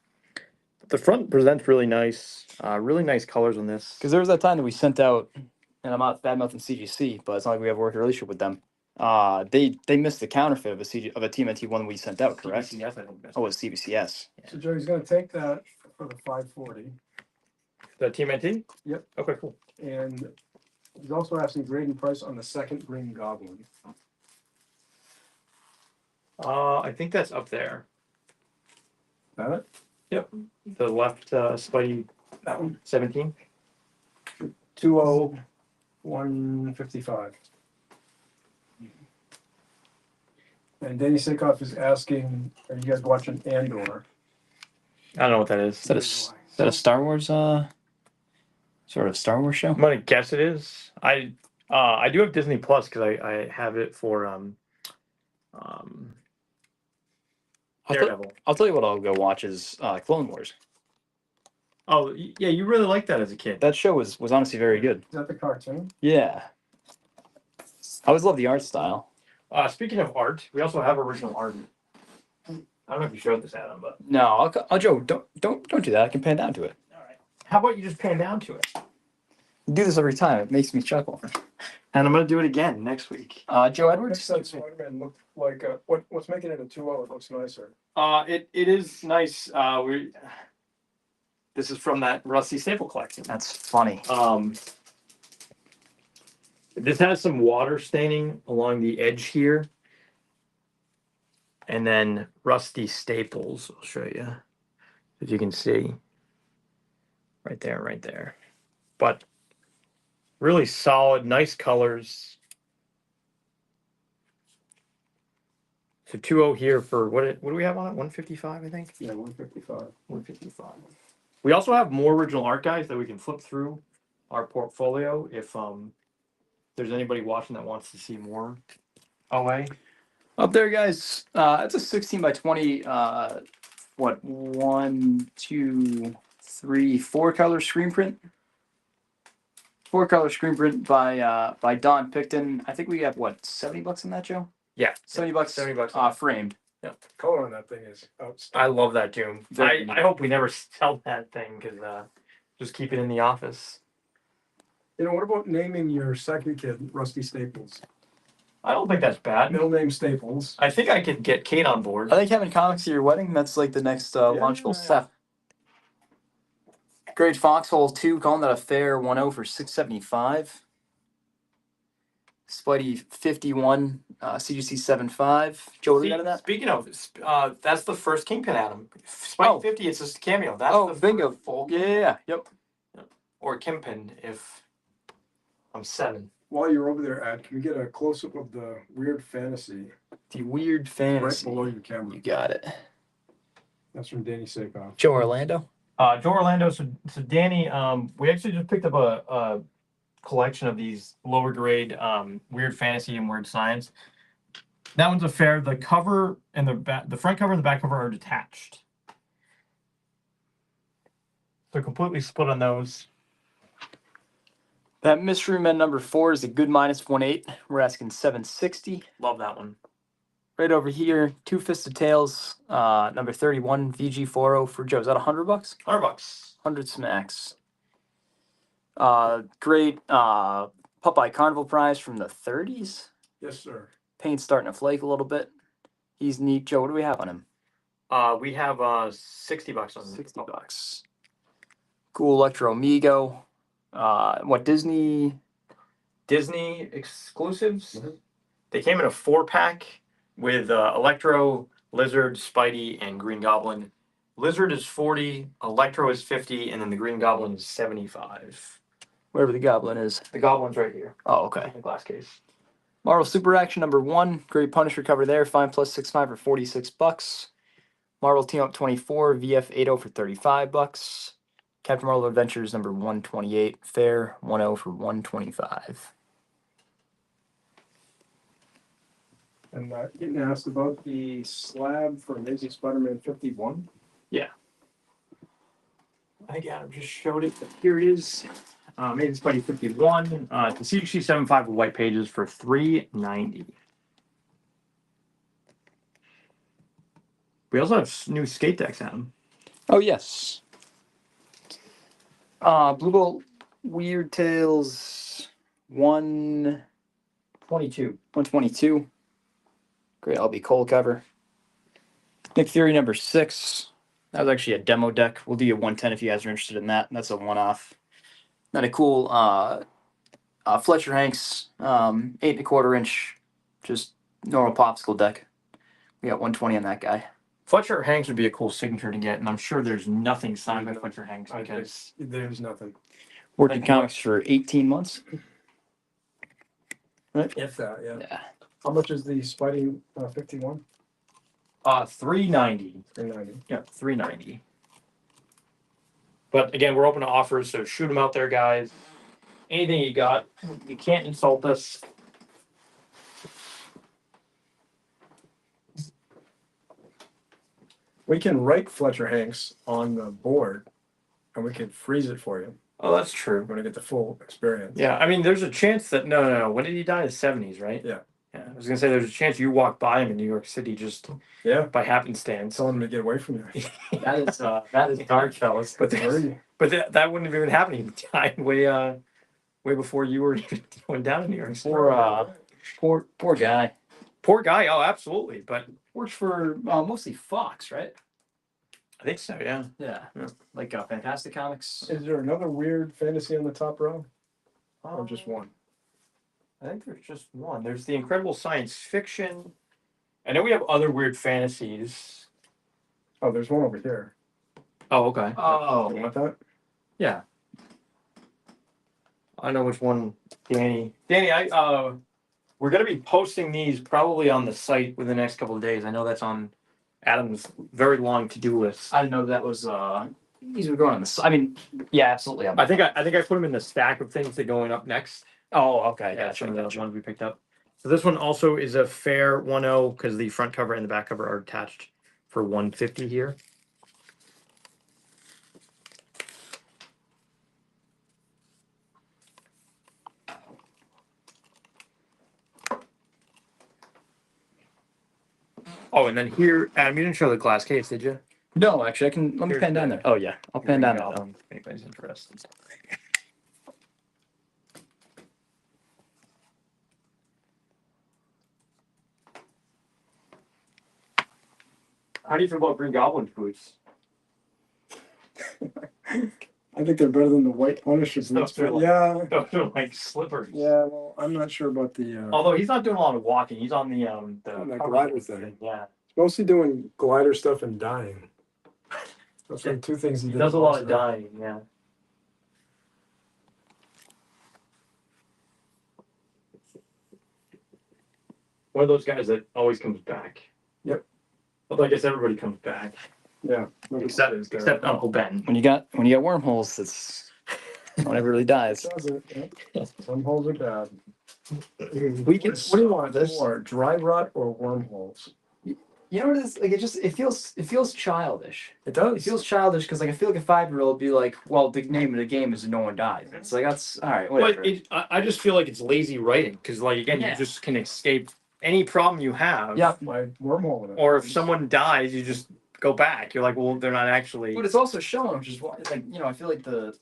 The front presents really nice. Really nice colors on this. Because there was that time that we sent out, and I'm not bad mouthing CGC, but it's not like we have a working relationship with them. They missed the counterfeit of a TMNT one we sent out, correct? CBCS, I think. Oh, it was CBCS. So Joey's gonna take that for the 540, The TMNT? Yep. Okay, cool. and he's also asking grade and price on the second Green Goblin. I think that's up there. That it? The left Spidey That one. 17. 155. And Danny Sakoff is asking, are you guys watching Andor? I don't know what that is. Is that a Star Wars sort of Star Wars show? I'm gonna guess it is. I do have Disney Plus because I have it for Daredevil. I'll tell you what I'll go watch is Clone Wars. Oh yeah, you really liked that as a kid. That show was honestly very good. Is that the cartoon? Yeah. I always love the art style. Speaking of art, we also have original art. I don't know if you showed this, Adam, but No, Joe, don't do that. I can pan down to it. all right. How about you just pan down to it? You do this every time. It makes me chuckle. And I'm gonna do it again next week. Joe Next Edwards. time Spider-Man looked like what's making it a 2.0? It looks nicer. It is nice. This is from that Rusty Staple collection. That's funny. This has some water staining along the edge here. And then Rusty Staples, I'll show you. As you can see. Right there. But really solid, nice colors. So 2.0 here for what do we have on it? 155, I think? Yeah, 155. 155. We also have more original art guys that we can flip through our portfolio if there's anybody watching that wants to see more. OA. Up there, guys. It's a 16 by 20. What? 1, 2, 3, 4 color screen print. 4 color screen print by Don Picton. I think we have what, $70 in that, Joe? Yeah. $70. $70. Framed. Color on that thing is I outstanding. love that tune. Very I hope we never sell that thing because just keep it in the office. You know, what about naming your second kid Rusty Staples? I don't think that's bad. Middle name Staples. I think I could get Kate on board. I think having comics at your wedding, that's like the next logical step. Great Foxhole 2, calling that a fair 1.0 for $675. Spidey 51, CGC 7.5. Joe, what do we got in that? Speaking of, that's the first Kingpin Adam. Spike 50, it's just a cameo. That's the bingo. first full Yeah, yep. or Kingpin if I'm 7. While you're over there, Ad, can we get a close up of the weird fantasy The Weird right Fantasy. below your camera? You got it. That's from Danny Sakoff. Joe Orlando? Joe Orlando. So Danny, we actually just picked up a collection of these lower grade weird fantasy and weird science. That one's a fair. The cover and the front cover and the back cover are detached. So completely split on those. That Mystery Men number 4 is a good -1.8. We're asking 760. Love that one. Right over here, Two Fisted Tales, number 31, VG40 for Joe. Is that $100? $100. 100 smacks. Great Popeye Carnival prize from the 30s. Yes, sir. Paint's starting to flake a little bit. He's neat. Joe, what do we have on him? We have $60 on $60. Cool Electro Amigo. What Disney exclusives. Mhm. They came in a 4-pack with Electro, Lizard, Spidey, and Green Goblin. Lizard is 40, Electro is 50, and then the Green Goblin is 75. Wherever the Goblin is. The Goblin's right here Oh, okay. in the glass case. Marvel Super Action number 1. Great Punisher cover there. 5 plus 6.5 for $46. Marvel Team Up 24. VF80 for $35. Captain Marvel Adventures number 128. Fair 1.0 for $125. And getting asked about the slab for Amazing Spider-Man 51. I think Adam just showed it. But here it is. Made this buddy 51. The CGC 75 with white pages for $390. We also have new skate decks, Adam. Oh yes. Blue Bolt Weird Tales 22. 122. Great LB Cole cover. Nick Fury number 6. That was actually a demo deck. We'll do a 110 if you guys are interested in that. That's a one-off. Not a cool Fletcher Hanks 8 1/4 inch, just normal popsicle deck. We got 120 on that guy. Fletcher Hanks would be a cool signature to get, and I'm sure there's nothing signed by Fletcher Hanks because There's nothing. Worked in comics for 18 months. Right? If that, yeah. Yeah. How much is the Spidey 51? $390. 390. Yeah, $390. But again, we're open to offers, so shoot them out there, guys. Anything you got, you can't insult us. We can write Fletcher Hanks on the board, and we can freeze it for you. Oh, that's true. We're gonna get the full experience. Yeah, I mean, there's a chance that no. When did he die? In the 70s, right? Yeah. Yeah, I was gonna say there's a chance you walk by him in New York City just Yeah. by happenstance. Telling him to get away from you. That is dark, fellas. But that wouldn't have even happened. He died way before you were even going down in New York City. Poor guy. Poor guy. Oh, absolutely. But Works for mostly Fox, right? I think so. Yeah. Yeah. Yeah. Like Fantastic Comics. Is there another weird fantasy on the top row, or just one? I think there's just one. There's the Incredible Science Fiction. I know we have other weird fantasies. Oh, there's one over here. Oh, okay. You Oh. want that? Yeah. I know which one, Danny. Danny, we're gonna be posting these probably on the site within the next couple of days. I know that's on Adam's very long to-do list. I didn't know that was these were going on the I mean, yeah, absolutely. I think I put them in the stack of things that going up next. Oh, okay. Yeah, Gotcha, some of the gotcha. ones we picked up. So this one also is a fair 1.0 because the front cover and the back cover are attached for 150 here. Oh, and then here, Adam, you didn't show the glass case, did you? No, actually, I can. Let me Here's pan down the- there. Oh yeah, I'll pan down that one. If anybody's interested. How do you feel about Green Goblin's boots? I think they're better than the White Punisher boots. they're But like- yeah, Those are like slippers. yeah. Well, I'm not sure about the. Although he's not doing a lot of walking, he's on the On that cover glider of the thing. Yeah, Mostly doing glider stuff and dying. Those are the two things he did does a lot of most dying. Yeah. One of those guys that always comes back. Yep. Although I guess everybody comes back, Yeah. except Uncle Ben. When you got wormholes, it's no one ever really dies. Does it? Yeah. Some holes are bad. We can. What do you want? More dry rot or wormholes? You know what it is? Like it feels childish. It does. It feels childish because like I feel like a 5-year-old would be like, well, the name of the game is no one dies. It's like that's all right. Whatever. But I just feel like it's lazy writing because, like, again, Yeah. you just can escape any problem you have. Yeah. My wormhole in it. Or if someone dies, you just go back. You're like, well, they're not actually. But it's also shown, which is why, like, you know, I feel like the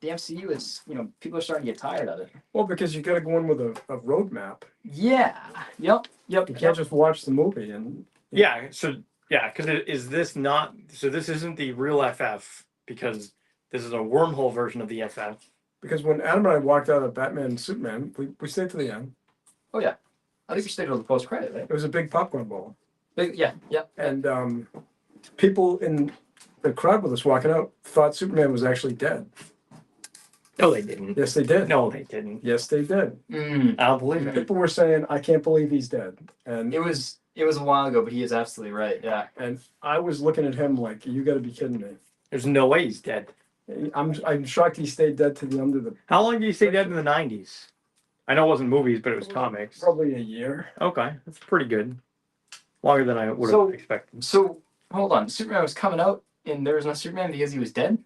MCU is, you know, people are starting to get tired of it. Well, because you got to go in with a roadmap. Yeah. Yep. You can't just watch the movie and. Yeah. So yeah, because is this not? So this isn't the real FF because this is a wormhole version of the FF. Because when Adam and I walked out of Batman and Superman, we stayed to the end. Oh yeah. I think we stayed on the post credit, right? It was a big popcorn bowl. Yeah. Yep. And people in the crowd with us walking out thought Superman was actually dead. No, they didn't. Yes, they did. No, they didn't. Yes, they did. Mm. I don't believe it. People were saying, "I can't believe he's dead," and It was a while ago, but he is absolutely right. Yeah. and I was looking at him like, "You got to be kidding me." There's no way he's dead. I'm shocked he stayed dead to the end of the. How long did you stay dead in the 90s? I know it wasn't movies, but it was comics. Probably a year. Okay, that's pretty good. Longer than I would So- have expected. So hold on, Superman was coming out, and there was no Superman because he was dead.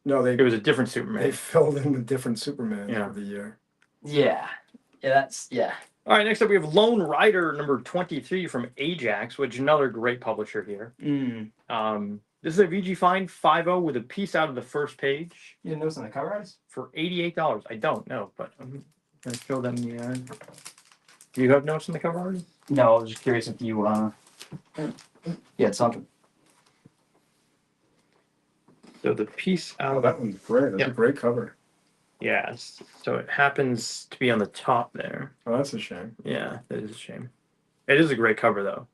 No, It was a different they Superman. filled in the different Superman Yeah. for the year. Yeah, yeah. All right, next up we have Lone Rider number 23 from Ajax, which is another great publisher here. This is a VG Find 5.0 with a piece out of the first page You didn't notice on the cover artist? for $88. I don't know, but I'm gonna show them the. Do you have notes on the cover art? No, I was just curious if you had something. So the piece out. Oh, that one's great. That's Yeah. a great cover. Yes. So it happens to be on the top there. Oh, that's a shame. Yeah, that is a shame. It is a great cover though.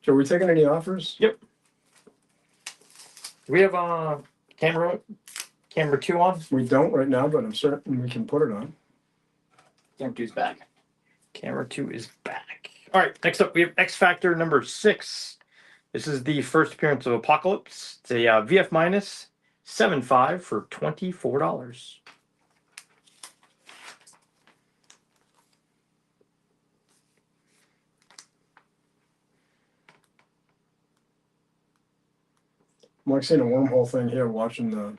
So are we taking any offers? Do we have camera 2 on? We don't right now, but I'm certain we can put it on. Camera 2's back. Camera 2 is back. All right, next up we have X Factor number 6. This is the first appearance of Apocalypse. It's a VF minus 7.5 for $24. I'm like seeing a wormhole thing here watching the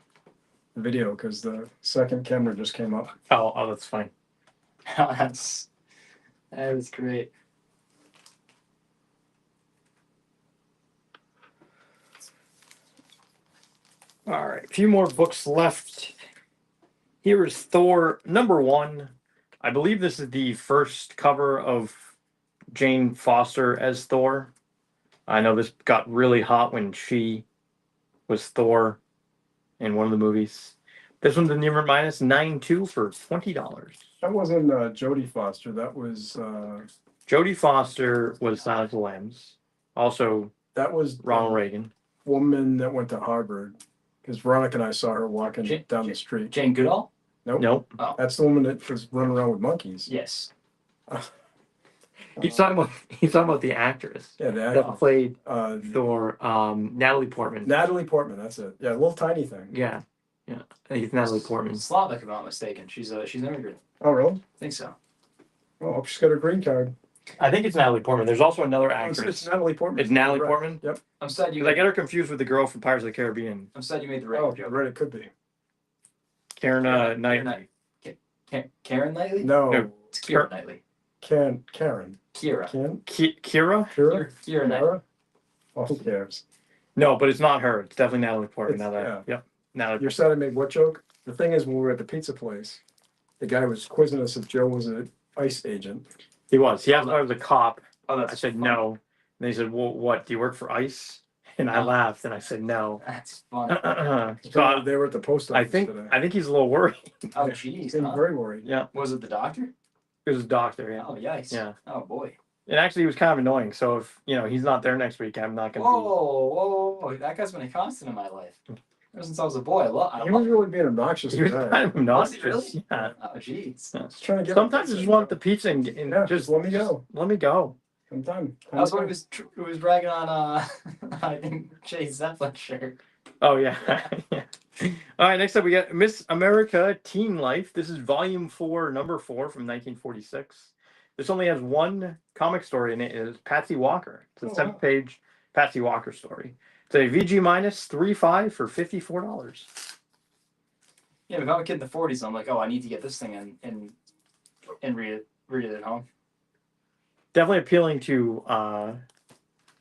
video because the second camera just came up. Oh, that's fine. that is great. All right, a few more books left. Here is Thor number 1. I believe this is the first cover of Jane Foster as Thor. I know this got really hot when she was Thor in one of the movies. This one's a number minus 9.2 for $20. That wasn't Jodie Foster. That was Jodie Foster was Silence of the Lambs. Also, that was Ronald Reagan. woman that went to Harvard. Because Veronica and I saw her walking down the street. Jane Goodall? Nope. That's the woman that was running around with monkeys. Yes. He's talking about the actress Yeah, that played that. Thor, Natalie Portman. Natalie Portman. That's it. Yeah, a little tiny thing. Yeah. I think it's Natalie Portman. Slavic, if I'm not mistaken. She's an immigrant. Oh, really? I think so. Well, I hope she's got her green card. I think it's Natalie Portman. There's also another Oh, actress. it's Natalie Portman. It's Natalie Right. Portman? Yep. I'm sad you. Because I get her confused with the girl from Pirates of the Caribbean. I'm sad you made the right Oh, joke. right. It could be. Karen Karen Knightley. Karen Knightley? No, It's Kira Knightley. Karen. Kira. Kira? Kira. Kira Knightley. Oh, who cares? No, but it's not her. It's definitely Natalie Portman. It's- Now that, yeah. Yep. Natalie You're sad I made what joke? The thing is, when we were at the pizza place, the guy was quizzing us if Joe was an ICE agent. He was. He asked if I was a cop. Oh, I said no. And they said, well, what? Do you work for ICE? And I No. laughed and I said no. That's funny. So They were at the post I office think today. he's a little worried. Oh, He jeez. seemed Huh? very worried. Yeah. Was it the doctor? It was a doctor, yeah. Oh, yikes. Yeah. Oh, boy. And actually, he was kind of annoying. So if he's not there next week, I'm not gonna Whoa. That guy's been a constant in my life. Ever since I was a boy, I He was really being obnoxious. be. He was today. kind of Was he obnoxious. really? Yeah. Oh, jeez. Just trying to get. Sometimes I just want the pizza and Yeah, just let me go. Let me go. Sometime. That's what he was bragging on, I think, Jay Zeppelin's shirt. Oh yeah. Yeah. All right. Next up, we got Miss America Teen Life. This is Volume 4, Number 4 from 1946. This only has one comic story in it. It's Patsy Walker. It's a Oh, 7-page Patsy Walker story. It's a VG minus 3.5 for $54. Yeah, if I'm a kid in the 40s, I'm like, oh, I need to get this thing and read it at home. Definitely appealing to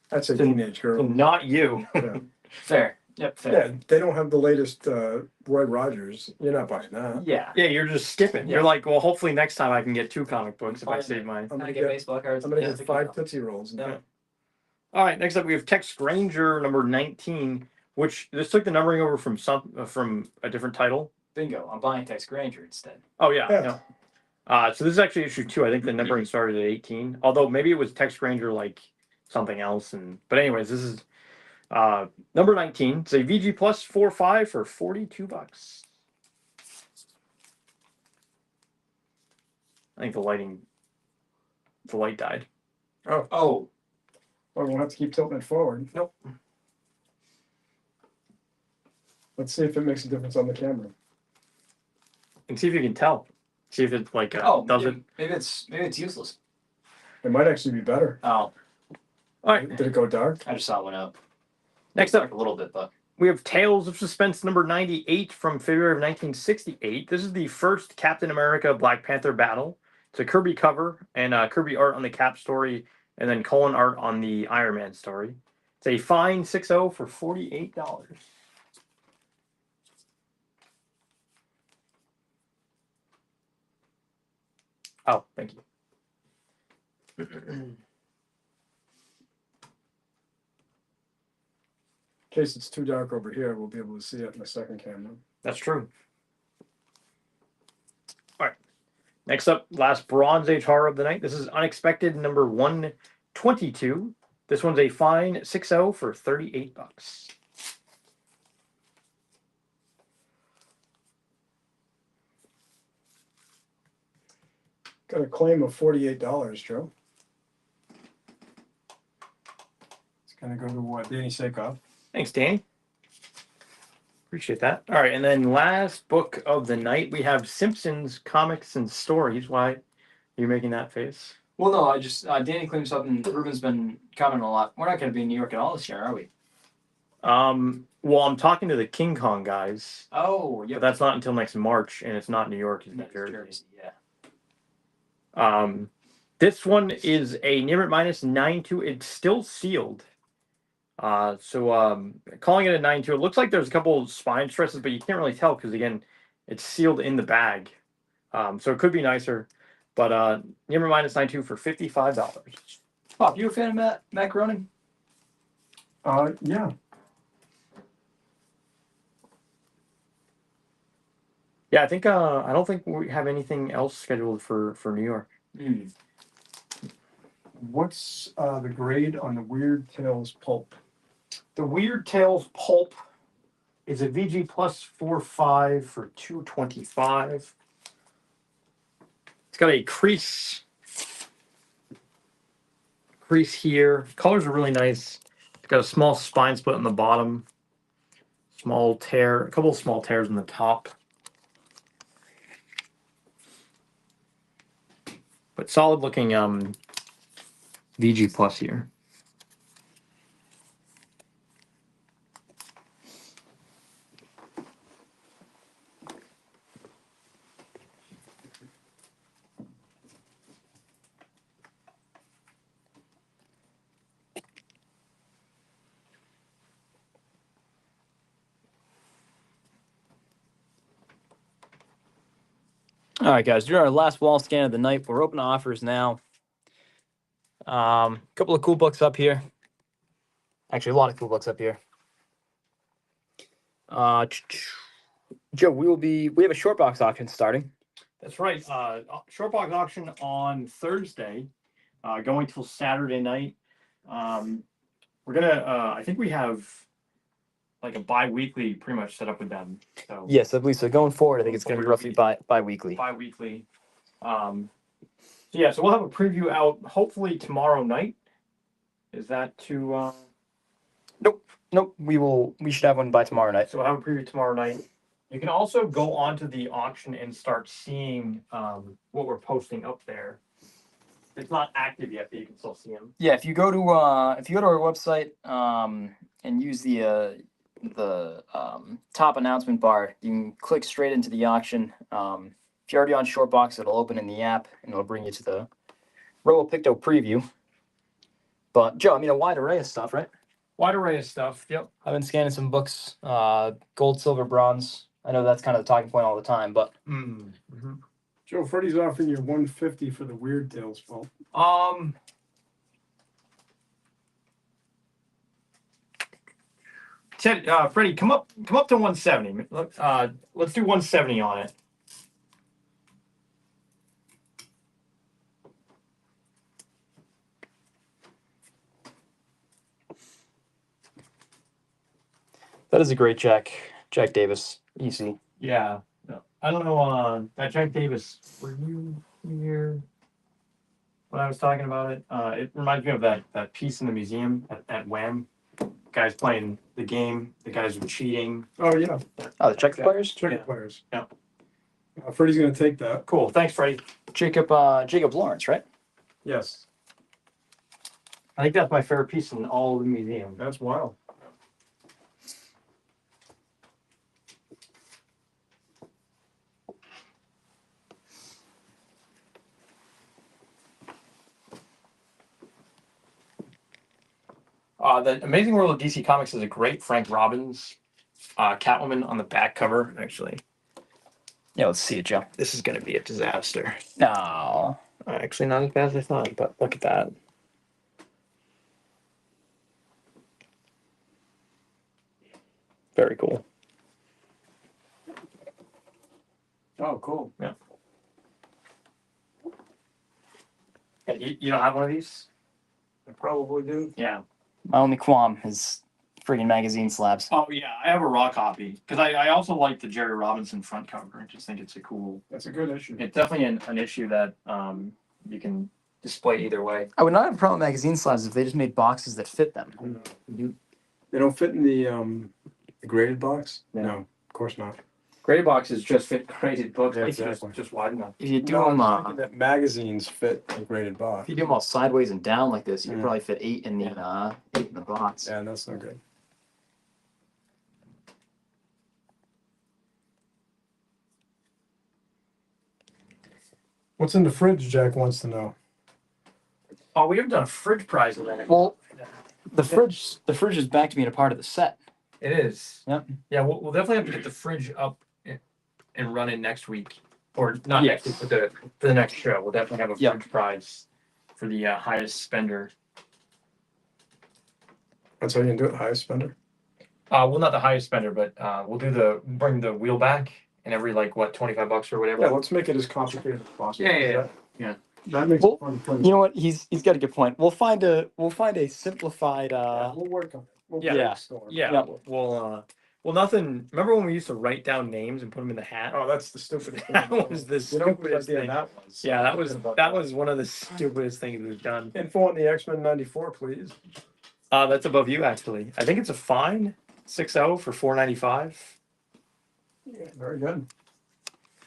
That's a teenage girl. not you. Yeah. Fair. Yep, fair. Yeah, they don't have the latest Roy Rogers. You're not buying that. Yeah. Yeah, you're just skipping. Yeah. You're like, well, hopefully next time I can get 2 comic books if I Fine. save mine. I'm I gonna get get. baseball cards. I'm gonna Yeah, get it's a 5 good Tootsie Rolls. Yeah. All right, next up we have Tex Granger number 19, which this took the numbering over from a different title. Bingo. I'm buying Tex Granger instead. Oh yeah. Yeah. So this is actually issue 2. I think the numbering started at 18. Although maybe it was Tex Granger like something else. But anyways, this is number 19. It's a VG plus 4.5 for $42. I think the light died. Oh. Well, we'll have to keep tilting it forward. Nope. Let's see if it makes a difference on the camera. And see if you can tell. See if it like does it. Maybe it's useless. It might actually be better. Oh, All right. Did it go dark? I just saw it went up. Next up, a little bit, but we have Tales of Suspense number 98 from February of 1968. This is the first Captain America Black Panther battle. It's a Kirby cover and Kirby art on the Cap story, and then Cullen art on the Iron Man story. It's a fine 6.0 for $48. Oh, thank you. In case it's too dark over here, we'll be able to see it in the second camera. That's true. All right. Next up, last Bronze Age horror of the night. This is Unexpected number 122. This one's a fine 6.0 for $38. Got a claim of $48, Joe. It's gonna go to what? Danny Sakoff. Thanks, Danny. Appreciate that. All right, and then last book of the night, we have Simpsons Comics and Stories. Why are you making that face? well, no, I just Danny claims something. Ruben's been commenting a lot. We're not going to be in New York at all this year, are we? Well, I'm talking to the King Kong guys. Oh, But that's not until next March, and it's not New York, it's New Jersey. Yeah. This one is a near minus 9.2. It's still sealed. So calling it a 9.2. It looks like there's a couple of spine stresses, but you can't really tell because again, it's sealed in the bag. So it could be nicer, but near minus 9.2 for $55. Pop, you a fan of Matt Groening? Yeah. Yeah, I think I don't think we have anything else scheduled for New York. What's the grade on the Weird Tales pulp? The Weird Tales pulp is a VG plus 4.5 for $225. It's got a crease here. Colors are really nice. It's got a small spine split on the bottom. Small tear, a couple of small tears on the top. But solid looking VG plus here. All right, guys, during our last wall scan of the night, we're open to offers now. Couple of cool books up here. Actually, a lot of cool books up here. Joe, we have a short box auction starting. That's right. Short box auction on Thursday, going till Saturday night. We're gonna. I think we have like a bi-weekly pretty much set up with them. So Yes, I believe so. Going forward, I think it's going to be roughly bi-weekly. bi-weekly. So yeah, so we'll have a preview out hopefully tomorrow night. Is that too? Nope. We should have one by tomorrow night. So we'll have a preview tomorrow night. You can also go onto the auction and start seeing what we're posting up there. It's not active yet, but you can still see them. Yeah, if you go to our website and use the top announcement bar, you can click straight into the auction. If you're already on Shortbox, it'll open in the app and it'll bring you to the Robo Picto preview. But Joe, I mean, a wide array of stuff, right? Wide array of stuff. Yep. I've been scanning some books, gold, silver, bronze. I know that's kind of the talking point all the time, but Mm-hmm. Joe, Freddie's offering you $150 for the Weird Tales pulp. Freddie, come up to 170. Let's do 170 on it. that is a great Jack Davis. Easy. Yeah. No, I don't know. That Jack Davis. Were you here when I was talking about it? It reminds me of that piece in the museum at Wham. guys playing the game, the guys who are cheating. Oh yeah, Oh, the checker players. checker Yeah. players. Yeah. Freddie's gonna take that. Cool. Thanks, Freddie. Jacob Lawrence, right? Yes, I think that's my favorite piece in all of the museum. that's wild. The Amazing World of DC Comics is a great Frank Robbins Catwoman on the back cover, actually. Yeah, let's see it, Joe. This is going to be a disaster. No. Actually, not as bad as I thought, but look at that. Very cool. Oh, cool. Yeah, you don't have one of these? I probably do. Yeah. My only qualm is friggin' magazine slabs. Oh, yeah. I have a raw copy because I also like the Jerry Robinson front cover. I just think it's a cool. That's a good issue. It's definitely an issue that you can display either way. I would not have a problem with magazine slabs if they just made boxes that fit them. They don't fit in the graded box. No. No, of course not. Graded boxes just fit graded books. Yeah, It's exactly. just wide enough. If you do No, them, I'm thinking that magazines fit a graded box. if you do them all sideways and down like this, you could Yeah. probably fit 8 in the box. Yeah, that's no good. What's in the fridge? Jack wants to know. Oh, we haven't done a fridge prize event. Well, the fridge is back to being a part of the set. It is. Yep. Yeah, we'll definitely have to get the fridge up and running next week, or not Yes. next week, but for the next show. We'll definitely have a Yep. fridge prize for the highest spender. That's how you can do it. Highest spender. Well, not the highest spender, but we'll bring the wheel back, and every $25 or whatever. Yeah, let's make it as complicated as possible. Yeah. That makes Well, it fun. Fun. You know what? He's got a good point. We'll find a simplified. We'll work on it. We'll Yeah. brainstorm. Yeah. Well, nothing. Remember when we used to write down names and put them in the hat? Oh, that's the stupidest thing. That was the You know whose stupidest idea thing. that was? Yeah, that was one of the stupidest things we've done. Info on the X-Men 94, please. That's above you actually. I think it's a fine 6-0 for $4.95. Yeah, very good.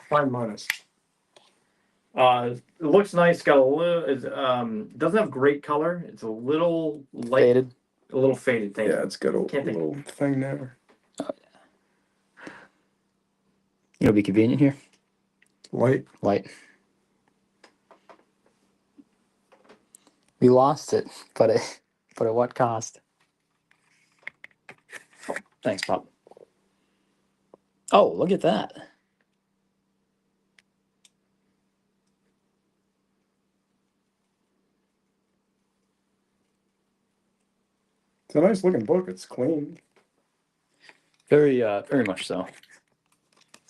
Fine minus. It looks nice. Got a little. Doesn't have great color. It's a little light, Faded. a little faded. Thing. Yeah, it's got a Can't think. little thing there. It'll be convenient here. Light. Light. We lost it, but at what cost? Oh, thanks, Pop. Oh, look at that. It's a nice looking book. It's clean. Very much so.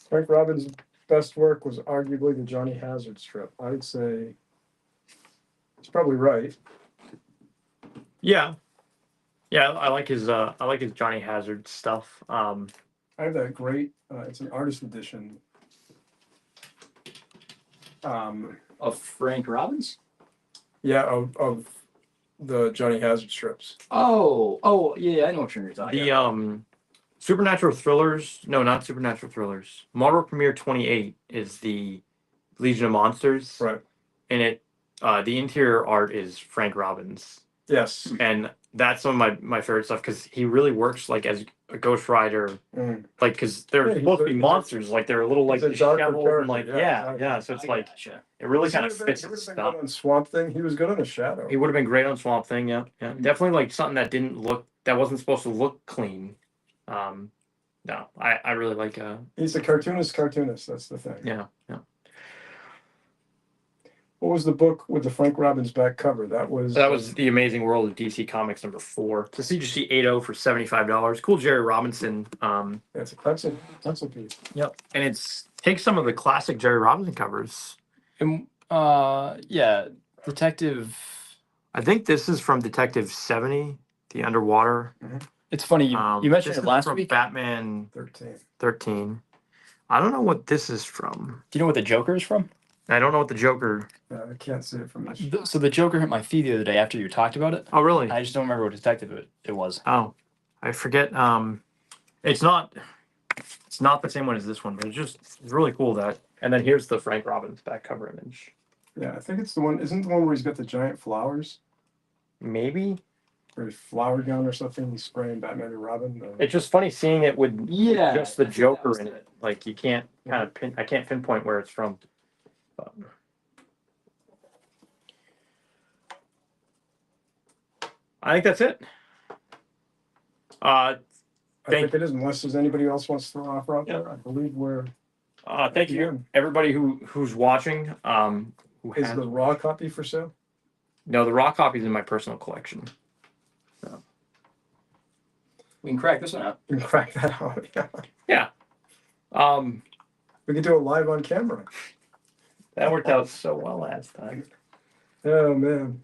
Frank Robbins' best work was arguably the Johnny Hazard strip. I'd say it's probably right. Yeah. I like his Johnny Hazard stuff. I have that great. It's an artist edition. Of Frank Robbins? Yeah, of the Johnny Hazard strips. Oh, yeah, I know what you're talking The about. Supernatural Thrillers. No, not Supernatural Thrillers. Marvel Premiere 28 is the Legion of Monsters. Right. And the interior art is Frank Robbins. Yes. And that's some of my favorite stuff because he really works like as a Ghost Rider, Mm. like because they're Yeah, supposed to be he's a- monsters, like they're a little like he's a darker disheveled and like character, yeah. exactly. So it's like it really kind of fits He would his have been stuff. good on Swamp Thing. He was good on the Shadow. He would have been great on Swamp Thing, yeah. Definitely like something that wasn't supposed to look clean. No, I really like He's a cartoonist. That's the thing. yeah. What was the book with the Frank Robbins back cover? That was The Amazing World of DC Comics #4. It's a CGC 80 for $75. Cool Jerry Robinson. It's a pencil piece. Yep. And takes some of the classic Jerry Robinson covers. And, yeah, Detective. I think this is from Detective 70, The Underwater. It's funny you mentioned This it is last from week. Batman 13. 13. I don't know what this is from. Do you know what the Joker is from? I don't know what the Joker. I can't see it from this. So the Joker hit my feed the other day after you talked about it. Oh, really? I just don't remember what detective it was. Oh, I forget. It's not the same one as this one, but it's really cool that. And then here's the Frank Robbins back cover image. Yeah, I think it's the one. Isn't the one where he's got the giant flowers? Maybe. Or a flower gun or something? He's spraying Batman and Robin. It's just funny seeing it with just the I think that Joker was in it. Like you can't I can't pinpoint where it's from. But. I think that's it. I think it is, unless there's anybody else wants to throw offer out there. I believe we're. Thank you, everybody who's watching. Is the raw copy for sale? No, the raw copy is in my personal collection. So. We can crack this one out. You can crack that out. Yeah. We could do it live on camera. That worked out so well last time. Oh man.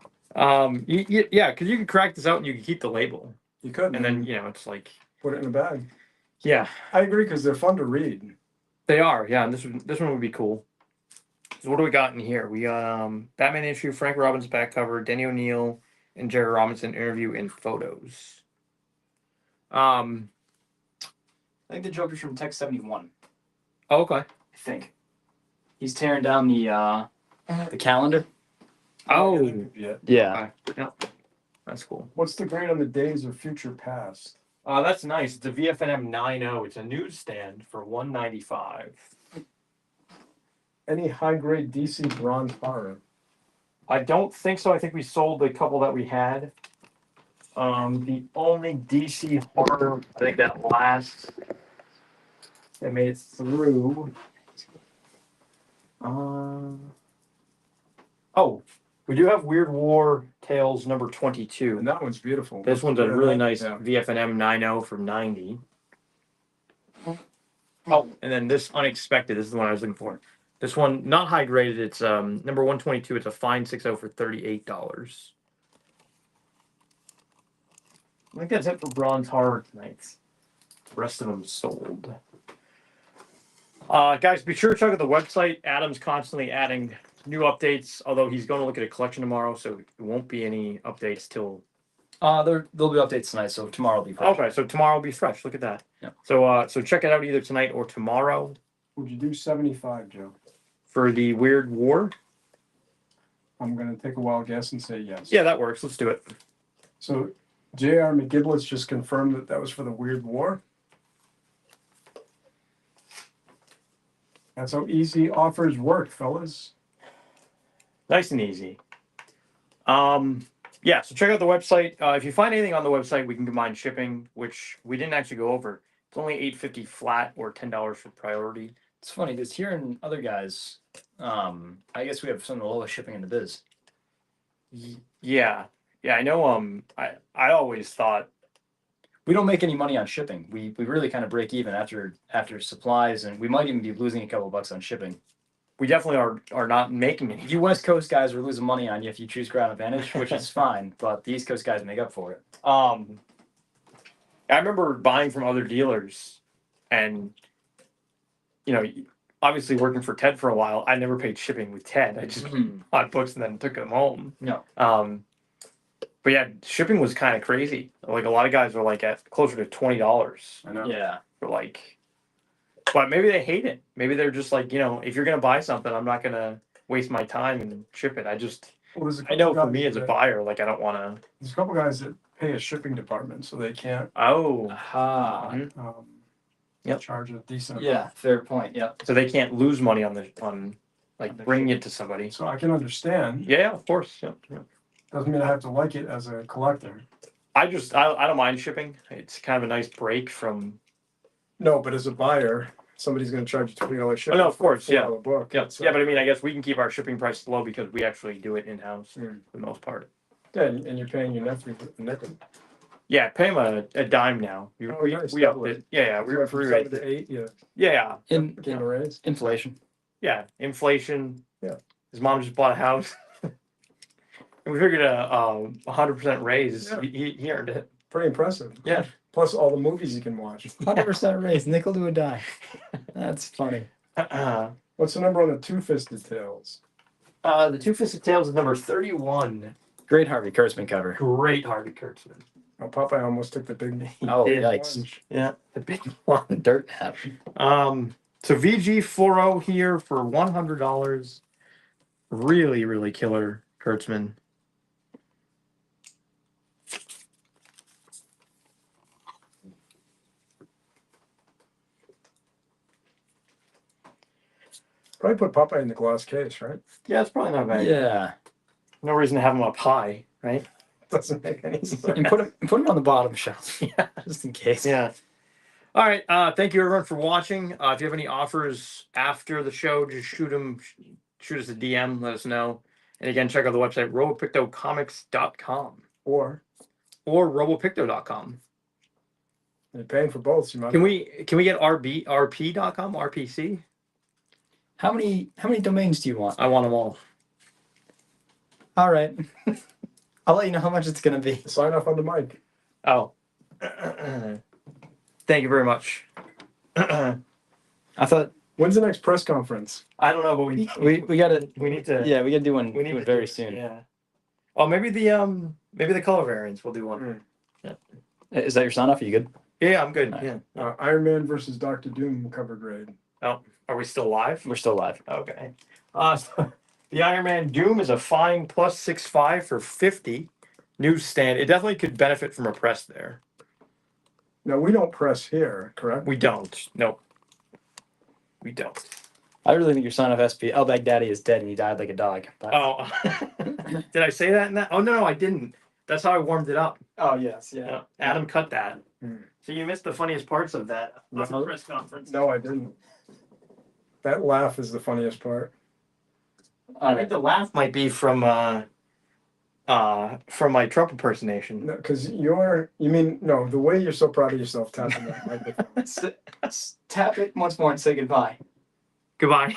Yeah, because you can crack this out and you can keep the label, You could. and then it's like. Put it in a bag. Yeah. I agree because they're fun to read. They are, yeah, and this one would be cool. So what do we got in here? We got Batman issue, Frank Robbins back cover, Denny O'Neil and Jerry Robinson interview and photos. I think the Joker's from Tech 71. Oh, okay. I think he's tearing down the calendar. Oh, Yeah. Okay. That's cool. What's the grade on the Days of Future Past? That's nice. It's a VFNM 9.0. It's a newsstand for $195. Any high grade DC bronze horror? I don't think so. I think we sold the couple that we had. The only DC horror I think that made it through. Oh, we do have Weird War Tales number 22. And that one's beautiful. This one's a really nice Yeah. VFNM 9.0 from 90. Oh, and then this Unexpected. This is the one I was looking for. This one, not high graded. It's number 122. It's a fine 6.0 for $38. I think that's it for Bronze Horror tonight. The rest of them sold. Guys, be sure to check out the website. Adam's constantly adding new updates, although he's going to look at a collection tomorrow, so it won't be any updates till. There'll be updates tonight, so tomorrow will be fresh. Okay, so tomorrow will be fresh. Look at that. Yeah. So check it out either tonight or tomorrow. Would you do 75, Joe? For the Weird War? I'm going to take a wild guess and say yes. Yeah, that works. Let's do it. So J.R. McGiblets just confirmed that was for the Weird War. That's how easy offers work, fellas. Nice and easy. Yeah, so check out the website. If you find anything on the website, we can combine shipping, which we didn't actually go over. It's only $8.50 flat or $10 for priority. It's funny because hearing other guys, I guess we have some of the lowest shipping in the biz. Yeah, I know. I always thought We don't make any money on shipping. We really kind of break even after supplies, and we might even be losing a couple bucks on shipping. we definitely are not making any. You West Coast guys are losing money on you if you choose Ground Advantage, which is fine, but the East Coast guys make up for it. I remember buying from other dealers, and obviously working for Ted for a while, I never paid shipping with Ted. I just bought books and then took them home. No. But yeah, shipping was kind of crazy. Like a lot of guys were like at closer to $20 I know. Yeah. for like. But maybe they hate it. Maybe they're just like, if you're gonna buy something, I'm not gonna waste my time and ship it. Well, there's a I know couple for me guys as a that- buyer, like I don't want to. There's a couple guys that pay a shipping department, so they can't Oh, Aha. Mhm. Yep. charge a decent Yeah, fair point. Yeah. so they can't lose money on like the bringing it to somebody. So I can understand. Yeah, of course. Yeah. Doesn't mean I have to like it as a collector. I don't mind shipping. It's kind of a nice break from. No, but as a buyer, somebody's going to charge you $20 shipping. no, of course, for a yeah. $4 book. Yeah, So- yeah, but I mean, I guess we can keep our shipping price low because we actually do it in house Mm. for the most part. Yeah, and you're paying your nephew a nickel. Yeah, pay him a dime now. Oh, We nice, upped double it. Yeah, we From 7 raised to it. 8, yeah. Yeah, Getting a raise. Inflation. yeah. Inflation. Yeah. His mom just bought a house. And we figured a 100% raise. Yeah. He earned it. Pretty impressive. Yeah. Plus all the movies you can watch. 100% raise, nickel to a dime. That's funny. Yeah, What's the number on the two-fisted tails? The Two-Fisted Tails is number 31. Great Harvey Kurtzman cover. Great Harvey Kurtzman. Oh, Popeye almost took the big. Oh, did. yikes. Yeah, the big one. Dirt nap. So VG40 here for $100. Really, really killer Kurtzman. Probably put Popeye in the glass case, right? Yeah, it's probably not bad. Yeah. No reason to have him up high, right? Doesn't make any sense. And put him on the bottom shelf. Yeah. Just in case. Yeah. All right. Thank you everyone for watching. If you have any offers after the show, just shoot us a DM, let us know. And again, check out the website robopictocomics.com Or robopicto.com. you're paying for both. So you might. Can we get rp.com, RPC? How many domains do you want? I want them all. All right. I'll let you know how much it's gonna be. Sign off on the mic. Oh. Thank you very much. I thought When's the next press conference? I don't know, but we gotta we need to we gotta do one we need do to it very do- soon. Yeah. Oh, maybe the color variants we'll do one. Is that your sign off? Are you good? Yeah, I'm good. All Yeah. Iron Man versus Doctor Doom cover grade. Oh, are we still live? We're still live. Okay. So the Iron Man Doom is a fine plus 6.5 for 50. Newsstand. It definitely could benefit from a press there. Now we don't press here, correct? We don't. Nope. We don't. I really think your sign off SP El Baghdadi is dead and he died like a dog. But... Oh. Did I say that in that? Oh no, I didn't. That's how I warmed it up. Oh yes, yeah. Yeah. Adam cut that. Hmm. So you missed the funniest parts of that No. press conference. No, I didn't. That laugh is the funniest part. I think the laugh might be from my Trump impersonation. No, because the way you're so proud of yourself tapping that microphone. Tap it once more and say goodbye. Goodbye.